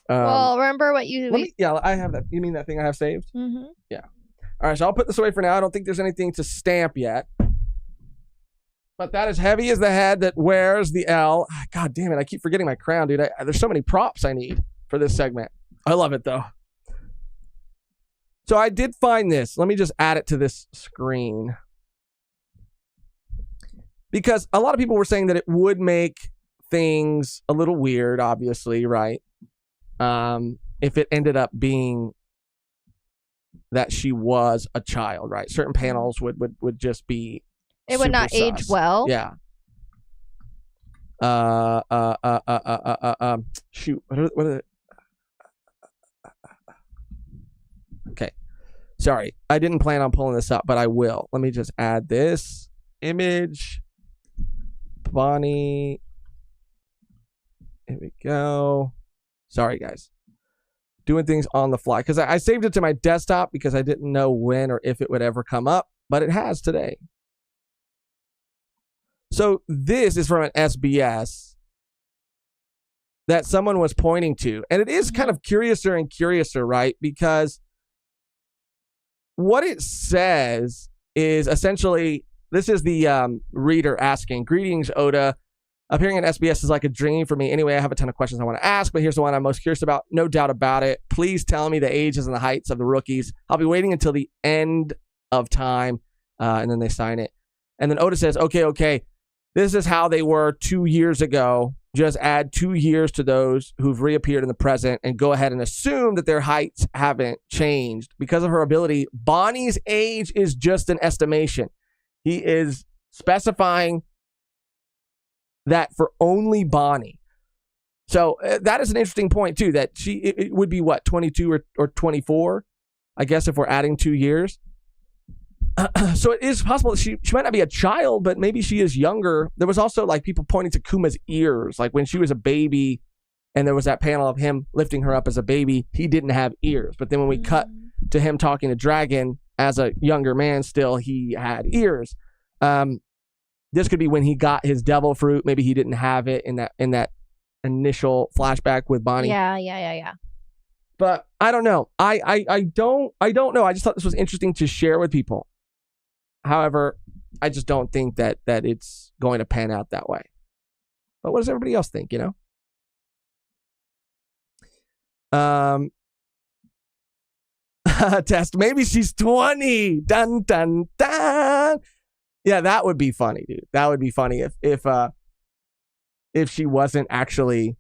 [SPEAKER 2] Well, remember what you...
[SPEAKER 1] I have that. You mean that thing I have saved?
[SPEAKER 2] Mm-hmm.
[SPEAKER 1] Yeah. All right, so I'll put this away for now. I don't think there's anything to stamp yet. But that is heavy as the head that wears the L. God damn it, I keep forgetting my crown, dude. There's so many props I need for this segment. I love it, though. So I did find this. Let me just add it to this screen. Because a lot of people were saying that it would make things a little weird, obviously, right? If it ended up being that she was a child, right? Certain panels would just be
[SPEAKER 2] It would not age
[SPEAKER 1] sus.
[SPEAKER 2] well.
[SPEAKER 1] Yeah. Shoot. What are the... Okay. Sorry. I didn't plan on pulling this up, but I will. Let me just add this image. Bonney. Here we go. Sorry, guys. Doing things on the fly. Because I saved it to my desktop because I didn't know when or if it would ever come up. But it has today. So this is from an SBS that someone was pointing to. And it is kind of curiouser and curiouser, right? Because what it says is essentially, this is the reader asking, "Greetings, Oda. Appearing in SBS is like a dream for me. Anyway, I have a ton of questions I want to ask, but here's the one I'm most curious about. No doubt about it. Please tell me the ages and the heights of the rookies. I'll be waiting until the end of time." And then they sign it. And then Oda says, okay. This is how they were 2 years ago. Just add 2 years to those who've reappeared in the present and go ahead and assume that their heights haven't changed. Because of her ability, Bonney's age is just an estimation. He is specifying that for only Bonney. So that is an interesting point, too, that it would be, 22 or 24, I guess, if we're adding 2 years. So it is possible that she might not be a child, but maybe she is younger. There was also like people pointing to Kuma's ears, like when she was a baby and there was that panel of him lifting her up as a baby, he didn't have ears. But then when we cut to him talking to Dragon as a younger man still, he had ears. This could be when he got his devil fruit. Maybe he didn't have it in that initial flashback with Bonney.
[SPEAKER 2] Yeah.
[SPEAKER 1] But I don't know. I don't know. I just thought this was interesting to share with people. However, I just don't think that it's going to pan out that way. But what does everybody else think, you know? Test. Maybe she's 20. Dun dun dun. Yeah, that would be funny, dude. That would be funny if she wasn't actually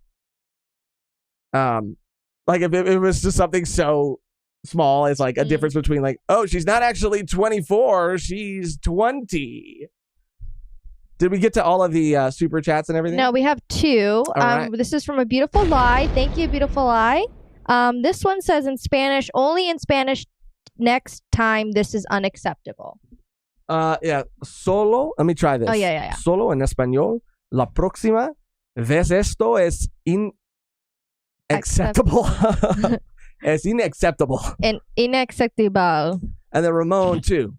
[SPEAKER 1] like if it was just something so small as like a difference between like, oh, she's not actually 24, she's 20. Did we get to all of the super chats and everything?
[SPEAKER 2] No, we have 2.
[SPEAKER 1] Right.
[SPEAKER 2] This is from a Beautiful Lie. Thank you, Beautiful Lie. This one says in Spanish, only in Spanish next time, this is unacceptable.
[SPEAKER 1] Yeah. Solo, let me try this.
[SPEAKER 2] Oh, yeah.
[SPEAKER 1] Solo en español, la próxima vez esto es acceptable. Es inacceptable.
[SPEAKER 2] Inacceptable.
[SPEAKER 1] And then Ramon, too.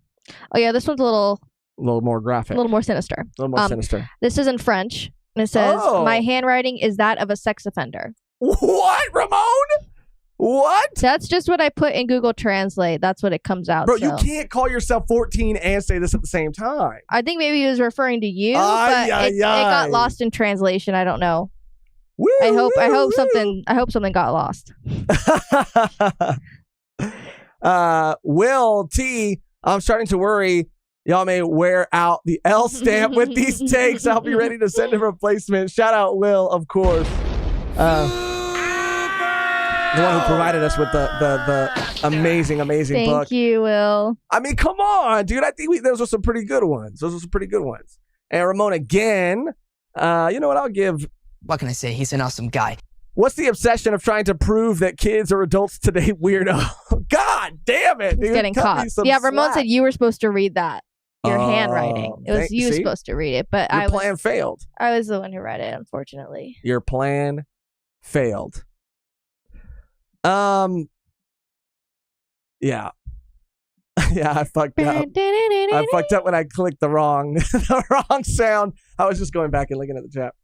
[SPEAKER 2] Oh, yeah, this one's a little
[SPEAKER 1] more graphic.
[SPEAKER 2] A little more sinister.
[SPEAKER 1] A little more sinister.
[SPEAKER 2] This is in French. And it says, my handwriting is that of a sex offender.
[SPEAKER 1] What, Ramon? What?
[SPEAKER 2] That's just what I put in Google Translate. That's what it comes out.
[SPEAKER 1] Bro, you can't call yourself 14 and say this at the same time.
[SPEAKER 2] I think maybe he was referring to you, but it got lost in translation. I don't know.
[SPEAKER 1] Woo,
[SPEAKER 2] I hope something got lost.
[SPEAKER 1] Will T, I'm starting to worry y'all may wear out the L stamp with these takes. I'll be ready to send a replacement. Shout out Will, of course. The one who provided us with the amazing book.
[SPEAKER 2] Thank you, Will.
[SPEAKER 1] I mean, come on, dude. I think those are some pretty good ones. And Ramon again. You know what? I'll give.
[SPEAKER 7] What can I say? He's an awesome guy.
[SPEAKER 1] What's the obsession of trying to prove that kids are adults today, weirdo? God damn it, dude.
[SPEAKER 2] He's getting caught. Yeah, Ramon said you were supposed to read that. Your handwriting. It was you supposed to read it, but
[SPEAKER 1] your plan failed.
[SPEAKER 2] I was the one who read it, unfortunately.
[SPEAKER 1] Your plan failed. Yeah. Yeah, I fucked up. I fucked up when I clicked the wrong sound. I was just going back and looking at the chat.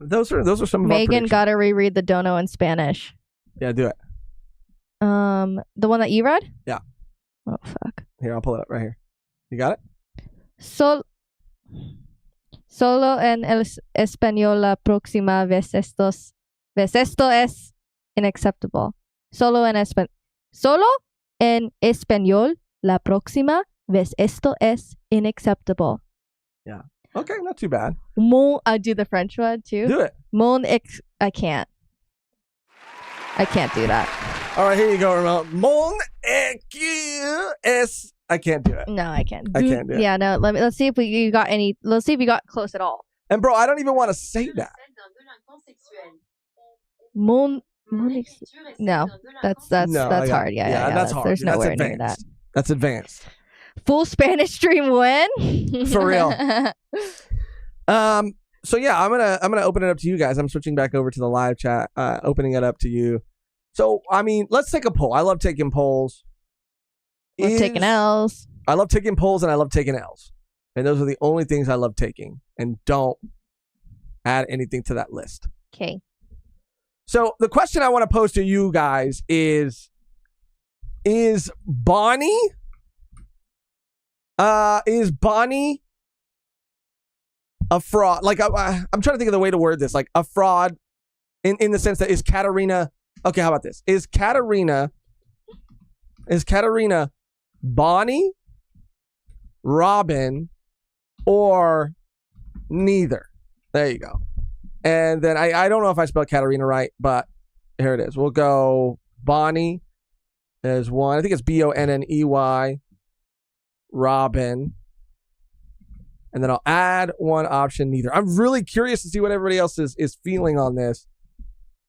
[SPEAKER 1] Those are some of
[SPEAKER 2] Mehgan gotta reread the dono in Spanish.
[SPEAKER 1] Yeah, do it.
[SPEAKER 2] The one that you read?
[SPEAKER 1] Yeah.
[SPEAKER 2] Oh fuck.
[SPEAKER 1] Here, I'll pull it up right here. You got it?
[SPEAKER 2] Solo en el español la próxima vez esto es inacceptable. Solo en español la próxima vez esto es inacceptable.
[SPEAKER 1] Yeah. Okay, not too bad.
[SPEAKER 2] I do the French one too.
[SPEAKER 1] Do it.
[SPEAKER 2] I can't do that.
[SPEAKER 1] All right, here you go, Ramon. I can't do it.
[SPEAKER 2] No, I can't.
[SPEAKER 1] I can't do it.
[SPEAKER 2] Yeah, no. Let's see if you got any. Let's see if you got close at all.
[SPEAKER 1] And bro, I don't even want to say that.
[SPEAKER 2] No, that's hard. Yeah,
[SPEAKER 1] that's hard.
[SPEAKER 2] There's nowhere near that.
[SPEAKER 1] That's advanced.
[SPEAKER 2] Full Spanish stream win.
[SPEAKER 1] For real. So yeah, I'm gonna open it up to you guys. I'm switching back over to the live chat, opening it up to you. So I mean, let's take a poll. I love taking polls.
[SPEAKER 2] Taking L's.
[SPEAKER 1] I love taking polls and I love taking L's. And those are the only things I love taking. And don't add anything to that list.
[SPEAKER 2] Okay.
[SPEAKER 1] So the question I want to pose to you guys is Bonney a fraud? Like I'm trying to think of the way to word this. Like a fraud in the sense that is Katarina. Okay, how about this? Is Katarina Bonney, Robin, or neither? There you go. And then I don't know if I spelled Katarina right, but here it is. We'll go Bonney as one. I think it's Bonney. Robin. And then I'll add one option, neither. I'm really curious to see what everybody else is feeling on this.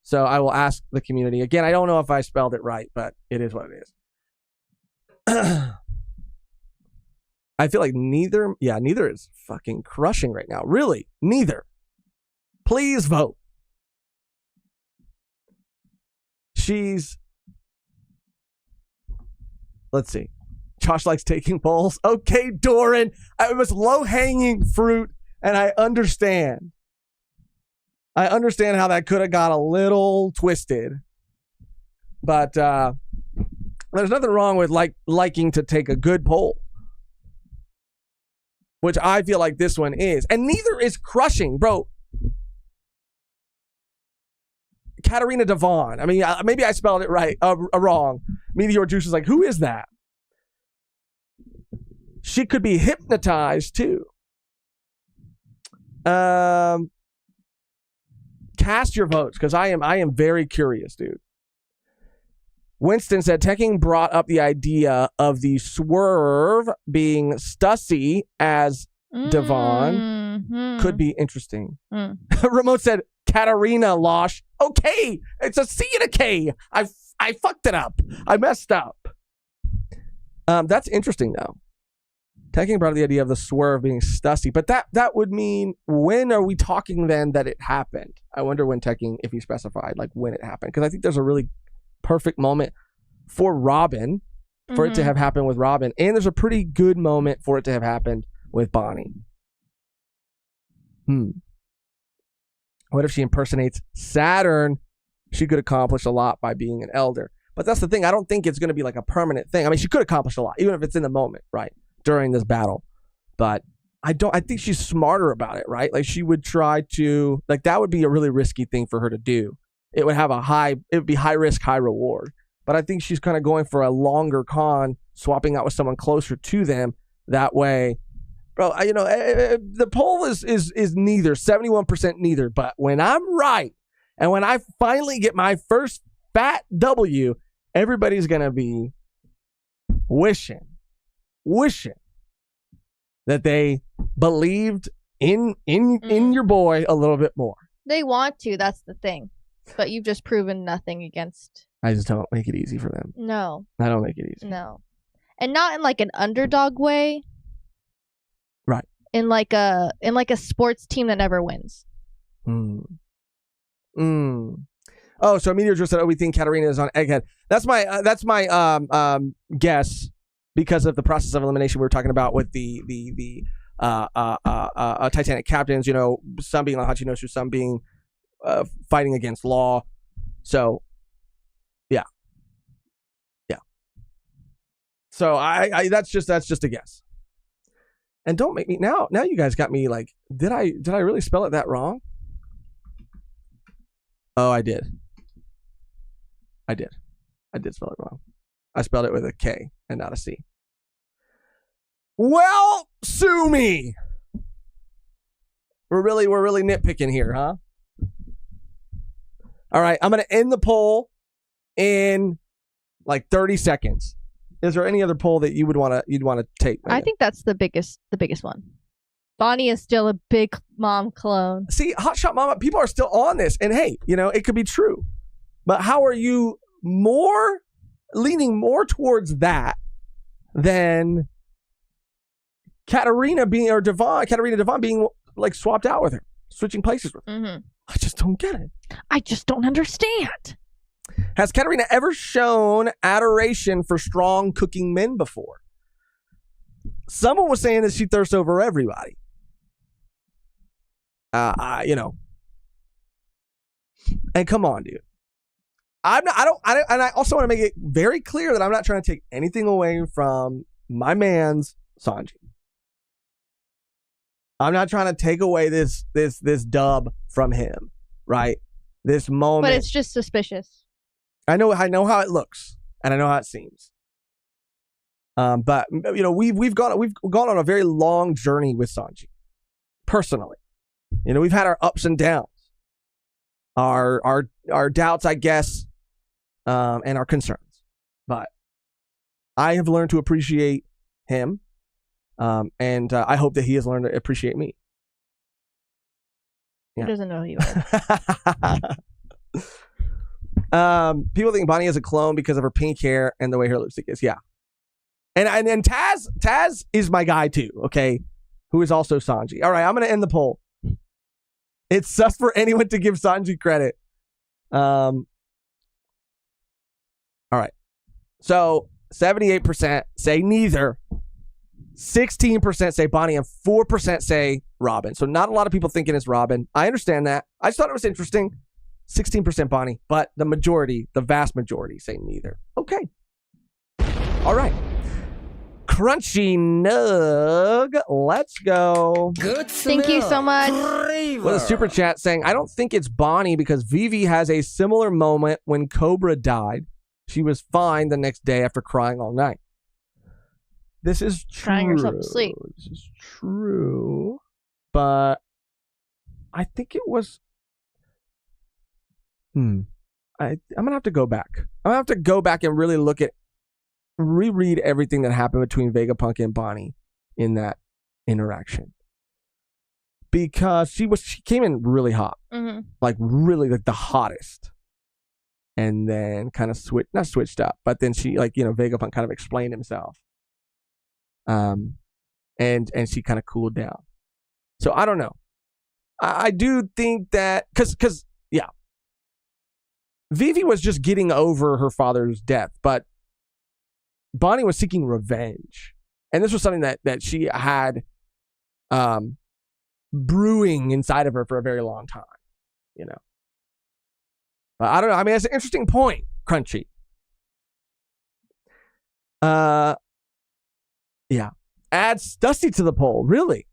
[SPEAKER 1] So I will ask the community. Again, I don't know if I spelled it right, but it is what it is. I feel like neither is fucking crushing right now. Really, neither. Please vote. she's. Let's see. Josh likes taking polls. Okay, Doran. It was low-hanging fruit, and I understand. I understand how that could have got a little twisted. But there's nothing wrong with liking to take a good poll. Which I feel like this one is. And neither is crushing, bro. Katarina Devon. I mean, maybe I spelled it right, wrong. Meteor Juice is like, who is that? She could be hypnotized too. Cast your votes because I am very curious, dude. Winston said Tekking brought up the idea of the Swerve being Stussy as Devon. Could be interesting. Ramon said Katarina Losh. Okay, it's a C and a K. I fucked it up. I messed up. That's interesting though. Tekking brought up the idea of the Swerve being Stussy, but that would mean, when are we talking then that it happened? I wonder when Tekking, if he specified like when it happened, because I think there's a really perfect moment for Robin, for it to have happened with Robin, and there's a pretty good moment for it to have happened with Bonney. What if she impersonates Saturn? She could accomplish a lot by being an elder. But that's the thing. I don't think it's going to be like a permanent thing. I mean, she could accomplish a lot, even if it's in the moment, right? During this battle. But I think she's smarter about it, right? Like she would try to, like that would be a really risky thing for her to do. It would be high risk, high reward. But I think she's kind of going for a longer con, swapping out with someone closer to them. That way, bro, the poll is neither, 71% neither. But when I'm right, and when I finally get my first fat W, everybody's going to be wishing that they believed in your boy a little bit more.
[SPEAKER 2] They want to, that's the thing. But you've just proven nothing against.
[SPEAKER 1] I just don't make it easy for them.
[SPEAKER 2] No.
[SPEAKER 1] I don't make it easy.
[SPEAKER 2] No. And not in like an underdog way.
[SPEAKER 1] Right.
[SPEAKER 2] In like a sports team that never wins.
[SPEAKER 1] Oh, so Meteor just said, we think Katarina is on Egghead. That's my guess because of the process of elimination we were talking about with the Titanic Captains, some being on Hachinosu, some being fighting against law. So yeah. So I that's just a guess. And don't make me now you guys got me like, did I really spell it that wrong? Oh, I did spell it wrong. I spelled it with a K and not a C. Well, sue me. We're really nitpicking here, huh? All right, I'm going to end the poll in like 30 seconds. Is there any other poll that you'd want to take? Mehgan?
[SPEAKER 2] I think that's the biggest one. Bonney is still a big mom clone.
[SPEAKER 1] See, Hotshot Mama, people are still on this, and hey, it could be true. But how are you leaning more towards that than Katarina Devon being like swapped out with her, switching places with her? I just don't get it.
[SPEAKER 2] I just don't understand.
[SPEAKER 1] Has Katarina ever shown adoration for strong cooking men before? Someone was saying that she thirsts over everybody. And come on, dude. And I also want to make it very clear that I'm not trying to take anything away from my man's Sanji. I'm not trying to take away this dub from him, right? This moment.
[SPEAKER 2] But it's just suspicious.
[SPEAKER 1] I know how it looks, and I know how it seems. But we've gone on a very long journey with Sanji, personally. We've had our ups and downs, our doubts, I guess, and our concerns. But I have learned to appreciate him, and I hope that he has learned to appreciate me.
[SPEAKER 2] Yeah. He doesn't know who you
[SPEAKER 1] are. People think Bonney is a clone because of her pink hair and the way her lipstick is. Yeah. And Taz is my guy too, okay? Who is also Sanji. All right, I'm going to end the poll. It's sus for anyone to give Sanji credit. So 78% say neither. 16% say Bonney and 4% say Robin. So not a lot of people thinking it's Robin. I understand that. I just thought it was interesting. 16% Bonney, but the vast majority say neither. Okay. All right. Crunchy Nug. Let's go.
[SPEAKER 4] Good
[SPEAKER 2] Thank you so much.
[SPEAKER 1] With a super chat saying, I don't think it's Bonney because Vivi has a similar moment when Cobra died. She was fine the next day after crying all night. This is true.
[SPEAKER 2] Crying herself to sleep.
[SPEAKER 1] This is true. But I think it was... I'm going to have to go back. I'm going to have to go back and really reread everything that happened between Vegapunk and Bonney in that interaction. Because she came in really hot. Mm-hmm. Like really like the hottest. And then kind of not switched up, but then she Vegapunk kind of explained himself. And she kind of cooled down. So I don't know. I do think that because Vivi was just getting over her father's death, but Bonney was seeking revenge. And this was something that she had brewing inside of her for a very long time, But I don't know. I mean, it's an interesting point, Crunchy. Yeah. Add Stussy to the poll. Really?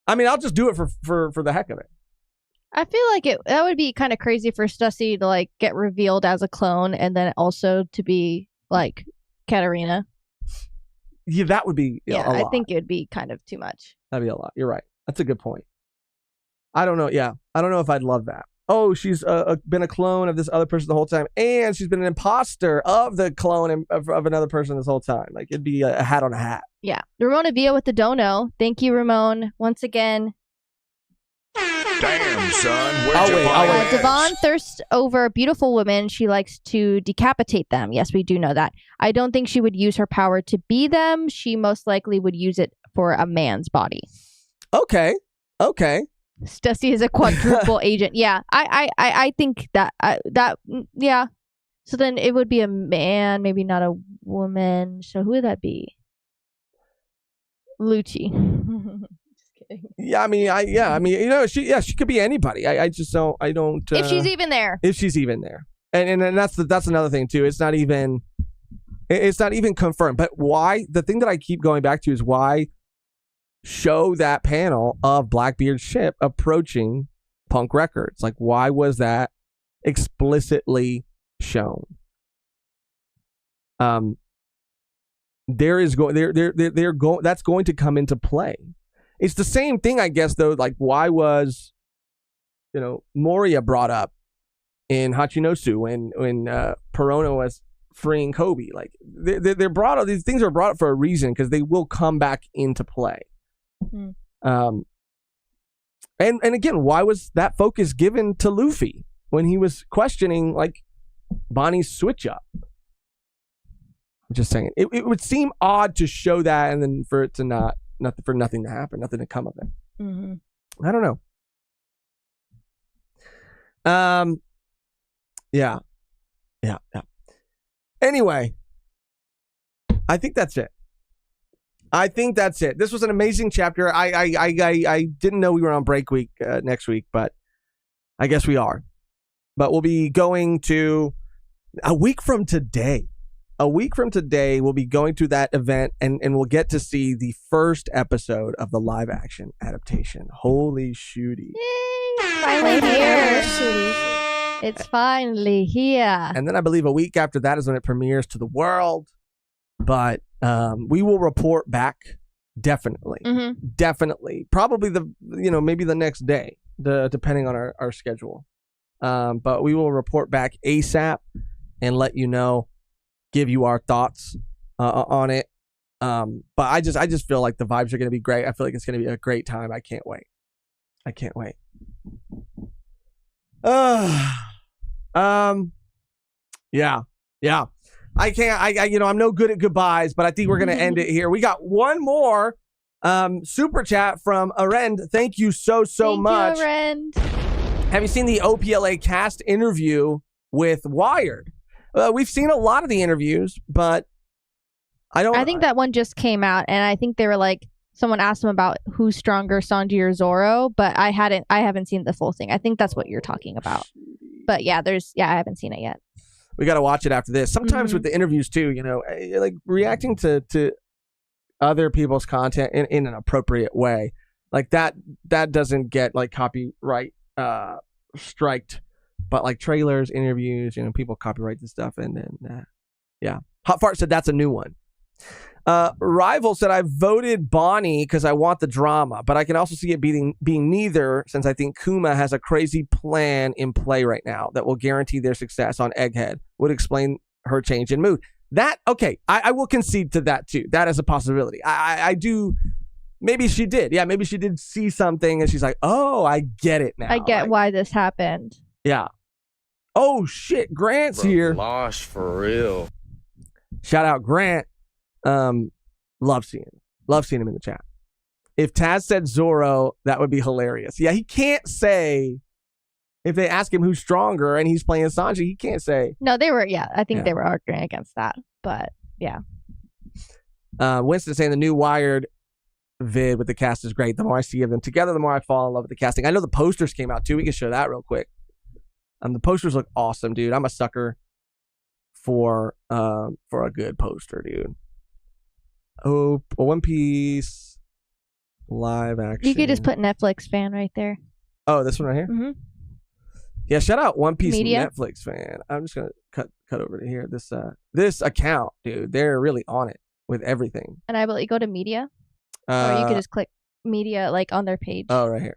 [SPEAKER 1] I mean, I'll just do it for the heck of it.
[SPEAKER 2] I feel like that would be kind of crazy for Stussy to like get revealed as a clone and then also to be like Katarina.
[SPEAKER 1] Yeah, that would be a lot.
[SPEAKER 2] I think it would be kind of too much.
[SPEAKER 1] That'd be a lot. You're right. That's a good point. I don't know. Yeah. I don't know if I'd love that. Oh, she's been a clone of this other person the whole time, and she's been an imposter of the clone of another person this whole time. Like, it'd be a hat on a hat.
[SPEAKER 2] Yeah. Ramona Villa with the dono. Thank you, Ramon. Once again.
[SPEAKER 8] Damn, son. Where'd you find
[SPEAKER 2] Devon thirsts over beautiful women. She likes to decapitate them. Yes, we do know that. I don't think she would use her power to be them. She most likely would use it for a man's body.
[SPEAKER 1] Okay.
[SPEAKER 2] Stussy is a quadruple agent. Yeah, I think that yeah. So then it would be a man, maybe not a woman. So who would that be? Lucci. Just kidding.
[SPEAKER 1] Yeah, I mean, she could be anybody. I don't.
[SPEAKER 2] If she's even there.
[SPEAKER 1] If she's even there, and that's another thing too. It's not even confirmed. But why? The thing that I keep going back to is why show that panel of Blackbeard's ship approaching Punk Records. Like, why was that explicitly shown? That's going to come into play. It's the same thing, I guess, though. Like, why was, Moria brought up in Hachinosu when Perona was freeing Kobe? Like, they're brought up. These things are brought up for a reason because they will come back into play. Mm-hmm. And again, why was that focus given to Luffy when he was questioning like Bonnie's switch up? I'm just saying it would seem odd to show that and then for it to nothing to happen, nothing to come of it. Mm-hmm. I don't know. Yeah. Anyway, I think that's it. This was an amazing chapter. I didn't know we were on break week next week, but I guess we are. But we'll be going to a week from today. We'll be going to that event and we'll get to see the first episode of the live action adaptation. Holy shooty.
[SPEAKER 2] Yay, finally here. It's finally here.
[SPEAKER 1] And then I believe a week after that is when it premieres to the world. But we will report back definitely. Mm-hmm. Definitely. Probably maybe the next day, depending on our schedule. But we will report back ASAP and let you know, give you our thoughts on it. But I just feel like the vibes are going to be great. I feel like it's going to be a great time. I can't wait. Yeah. I can't, I'm no good at goodbyes, but I think we're going to end it here. We got one more super chat from Arend. Thank you so much.
[SPEAKER 2] Thank you, Arend.
[SPEAKER 1] Have you seen the OPLA cast interview with Wired? We've seen a lot of the interviews, but I
[SPEAKER 2] think that one just came out, and I think they were like, someone asked them about who's stronger, Sanji or Zoro, but I haven't seen the full thing. I think that's what you're talking about. But yeah, I haven't seen it yet.
[SPEAKER 1] We got to watch it after this. Sometimes with the interviews too, you know, like reacting to other people's content in an appropriate way, like that doesn't get like copyright striked, but like trailers, interviews, you know, people copyright this stuff, and then yeah. Hot Fart said that's a new one. Rival said I voted Bonney because I want the drama, but I can also see it being neither, since I think Kuma has a crazy plan in play right now that will guarantee their success on Egghead. Would explain her change in mood. That okay, I will concede to that too. That is a possibility. I do. Maybe she did. Yeah, maybe she did see something and she's like, oh, I get it now.
[SPEAKER 2] I get why this happened.
[SPEAKER 1] Yeah. Oh shit, Grant's here.
[SPEAKER 8] Losh for real.
[SPEAKER 1] Shout out Grant. Love seeing him in the chat. If Taz said Zoro, that would be hilarious. Yeah, he can't say, if they ask him who's stronger and he's playing Sanji, he can't say.
[SPEAKER 2] No, they were, I think they were arguing against that, but yeah.
[SPEAKER 1] Winston saying the new Wired vid with the cast is great. The more I see of them together, the more I fall in love with the casting. I know the posters came out too. We can show that real quick. The posters look awesome, dude. I'm a sucker for a good poster, dude. Oh, One Piece live action.
[SPEAKER 2] You could just put Netflix fan right there.
[SPEAKER 1] Oh, this one right here?
[SPEAKER 2] Mm-hmm.
[SPEAKER 1] Yeah, shout out One Piece
[SPEAKER 2] Media.
[SPEAKER 1] Netflix fan. I'm just going to cut over to here. This account, dude, they're really on it with everything.
[SPEAKER 2] And I believe go to media. Or you could just click media like on their page.
[SPEAKER 1] Oh, right here.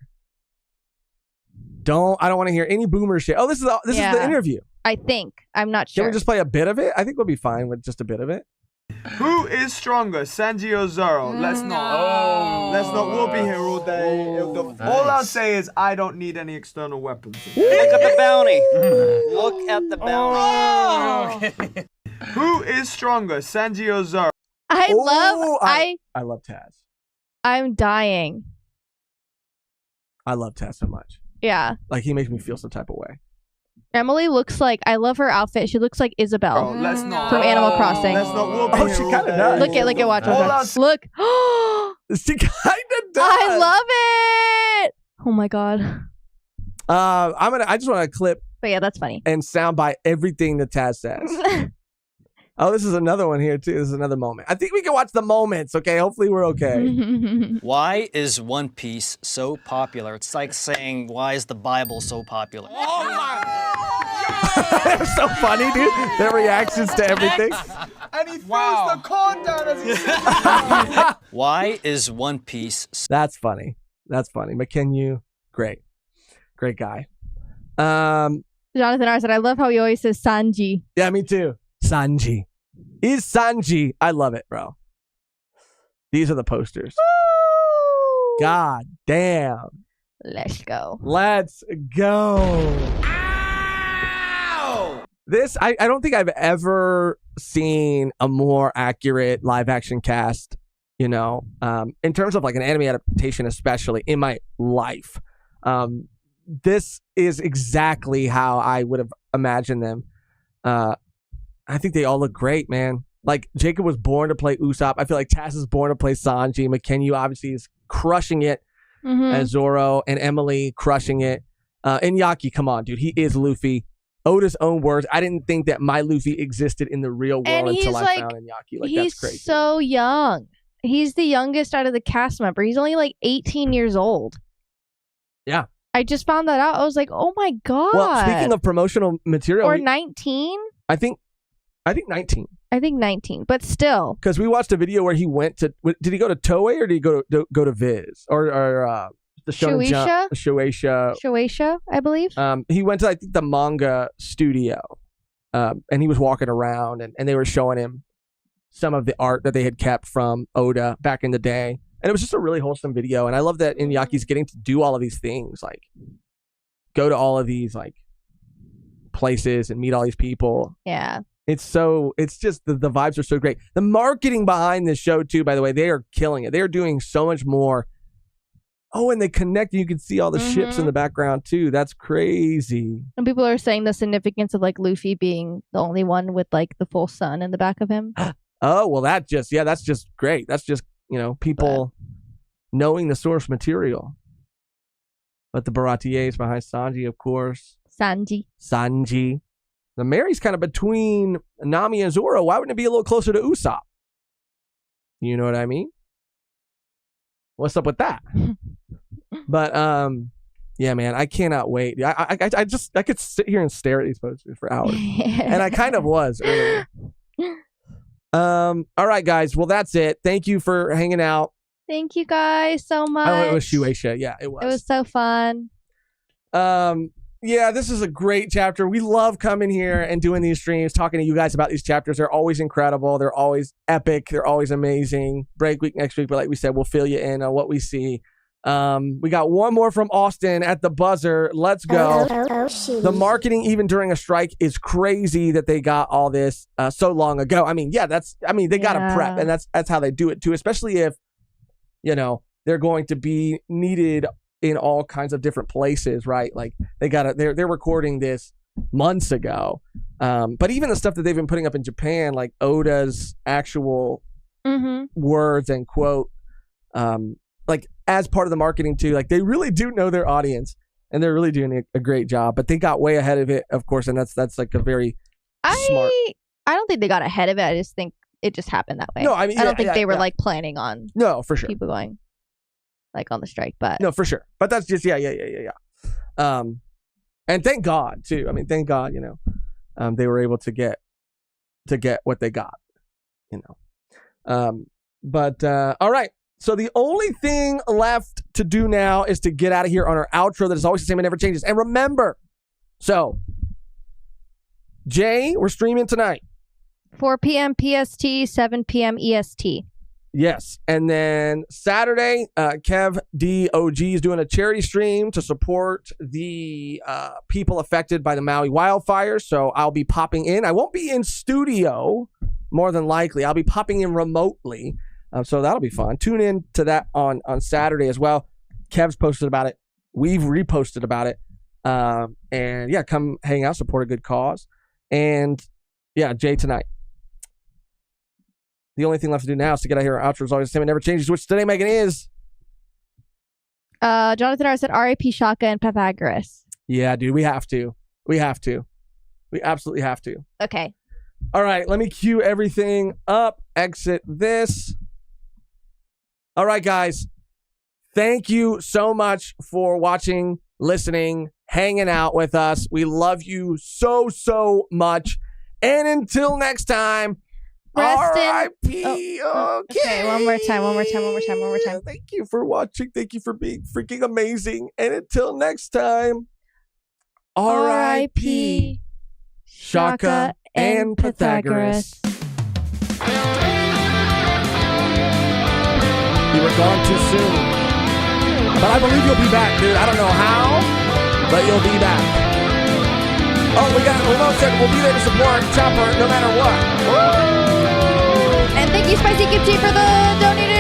[SPEAKER 1] I don't want to hear any boomer shit. Oh, this is the interview.
[SPEAKER 2] I think. I'm not sure.
[SPEAKER 1] Can we just play a bit of it? I think we'll be fine with just a bit of it.
[SPEAKER 9] Who is stronger, Sanji or Zoro? Let's not. We'll be here all day. All I'll say is I don't need any external weapons.
[SPEAKER 10] Look at the bounty. Look at the bounty.
[SPEAKER 9] Who is stronger, Sanji or Zoro?
[SPEAKER 2] I
[SPEAKER 1] love Taz.
[SPEAKER 2] I'm dying.
[SPEAKER 1] I love Taz so much.
[SPEAKER 2] Yeah.
[SPEAKER 1] Like he makes me feel some type of way.
[SPEAKER 2] Emily looks like, I love her outfit. She looks like Isabel
[SPEAKER 9] from
[SPEAKER 2] Animal Crossing.
[SPEAKER 9] Let's not.
[SPEAKER 1] She kind of does.
[SPEAKER 2] Look at watch. Look.
[SPEAKER 1] She kind of does.
[SPEAKER 2] I love it. Oh my god.
[SPEAKER 1] I just want to clip.
[SPEAKER 2] But yeah, that's funny.
[SPEAKER 1] And soundbite everything that Taz says. Oh, this is another one here too. This is another moment. I think we can watch the moments. Okay, hopefully we're okay.
[SPEAKER 10] Why is One Piece so popular? It's like saying, why is the Bible so popular?
[SPEAKER 9] Oh my!
[SPEAKER 1] They're so funny, dude. Their reactions to everything.
[SPEAKER 9] And he throws the corn down as he says.
[SPEAKER 10] Why is One Piece?
[SPEAKER 1] That's funny. McKenyu, great guy.
[SPEAKER 2] Jonathan R said, I love how he always says Sanji.
[SPEAKER 1] Yeah, me too. Sanji. Is Sanji. I love it, bro. These are the posters.
[SPEAKER 2] Woo!
[SPEAKER 1] God damn.
[SPEAKER 2] Let's go.
[SPEAKER 1] Ow! This, I don't think I've ever seen a more accurate live action cast, you know, in terms of like an anime adaptation, especially in my life. This is exactly how I would have imagined them. I think they all look great, man. Like, Jacob was born to play Usopp. I feel like Taz is born to play Sanji. McKenyu obviously is crushing it as Zoro, and Emily crushing it. And Yaki, come on, dude. He is Luffy. Oda's own words. I didn't think that my Luffy existed in the real world until I found Yaki. Like, that's crazy.
[SPEAKER 2] He's so young. He's the youngest out of the cast member. He's only like 18 years old.
[SPEAKER 1] Yeah.
[SPEAKER 2] I just found that out. I was like, oh my god.
[SPEAKER 1] Well, speaking of promotional material.
[SPEAKER 2] Or 19?
[SPEAKER 1] I think 19.
[SPEAKER 2] I think 19, but still.
[SPEAKER 1] Because we watched a video where he went to. Did he go to Toei or did he go to Viz or the
[SPEAKER 2] Shueisha?
[SPEAKER 1] Shueisha,
[SPEAKER 2] I believe.
[SPEAKER 1] He went to, I think, the manga studio, and he was walking around, and they were showing him some of the art that they had kept from Oda back in the day, and it was just a really wholesome video. And I love that Inyaki's getting to do all of these things, like go to all of these like places and meet all these people.
[SPEAKER 2] Yeah.
[SPEAKER 1] It's just the vibes are so great. The marketing behind this show too, by the way, they are killing it. They are doing so much more. Oh, and they connect. You can see all the ships in the background too. That's crazy.
[SPEAKER 2] And people are saying the significance of like Luffy being the only one with like the full sun in the back of him.
[SPEAKER 1] Oh, well, that's just great. That's just, people knowing the source material. But the Baratiers behind Sanji, of course. Sanji. The Mary's kind of between Nami and Zoro. Why wouldn't it be a little closer to Usopp? You know what I mean? What's up with that? But yeah, man, I cannot wait. I could sit here and stare at these posters for hours, and I kind of was earlier. All right, guys. Well, that's it. Thank you for hanging out.
[SPEAKER 2] Thank you guys so much.
[SPEAKER 1] Oh, it was Shueisha. Yeah, it was.
[SPEAKER 2] It was so fun.
[SPEAKER 1] Yeah, this is a great chapter. We love coming here and doing these streams, talking to you guys about these chapters. They're always incredible. They're always epic. They're always amazing. Break week next week, but like we said, we'll fill you in on what we see. We got one more from Austin at the buzzer. Let's go. The marketing, even during a strike, is crazy that they got all this so long ago. I mean, yeah, they got to prep, and that's how they do it too, especially if, they're going to be needed in all kinds of different places, right? Like they're recording this months ago. But even the stuff that they've been putting up in Japan, like Oda's actual words and quote, like as part of the marketing too, like they really do know their audience and they're really doing a great job, but they got way ahead of it, of course. And that's like a very smart.
[SPEAKER 2] I don't think they got ahead of it. I just think it just happened that way.
[SPEAKER 1] No, I mean,
[SPEAKER 2] I don't think they were like planning on
[SPEAKER 1] for sure
[SPEAKER 2] people going like on the strike, but
[SPEAKER 1] no, for sure. But that's just yeah. And thank God too. I mean, thank God, they were able to get what they got, But all right. So the only thing left to do now is to get out of here on our outro that is always the same and never changes. And remember, so Jay, we're streaming tonight.
[SPEAKER 2] 4 p.m. PST, 7 p.m. EST.
[SPEAKER 1] Yes. And then Saturday, Kev DOG is doing a charity stream to support the people affected by the Maui wildfires. So I'll be popping in. I won't be in studio, more than likely. I'll be popping in remotely. So that'll be fun. Tune in to that on Saturday as well. Kev's posted about it. We've reposted about it. And yeah, come hang out, support a good cause. And yeah, Jay tonight. The only thing left to do now is to get out here. Our outro is always the same. It never changes, which today, Mehgan, is.
[SPEAKER 2] Jonathan R. said R.I.P. Shaka and Pythagoras.
[SPEAKER 1] Yeah, dude, we have to. We absolutely have to.
[SPEAKER 2] Okay.
[SPEAKER 1] All right, let me cue everything up. Exit this. All right, guys. Thank you so much for watching, listening, hanging out with us. We love you so, so much. And until next time, R.I.P. Okay.
[SPEAKER 2] One more time.
[SPEAKER 1] Thank you for watching. Thank you for being freaking amazing. And until next time, R.I.P. Shaka and Pythagoras. You were gone too soon. But I believe you'll be back, dude. I don't know how, but you'll be back. Oh, Ramon said we'll be there to support Chopper no matter what. Woo!
[SPEAKER 2] And thank you, Spicy Kimchi, for the donated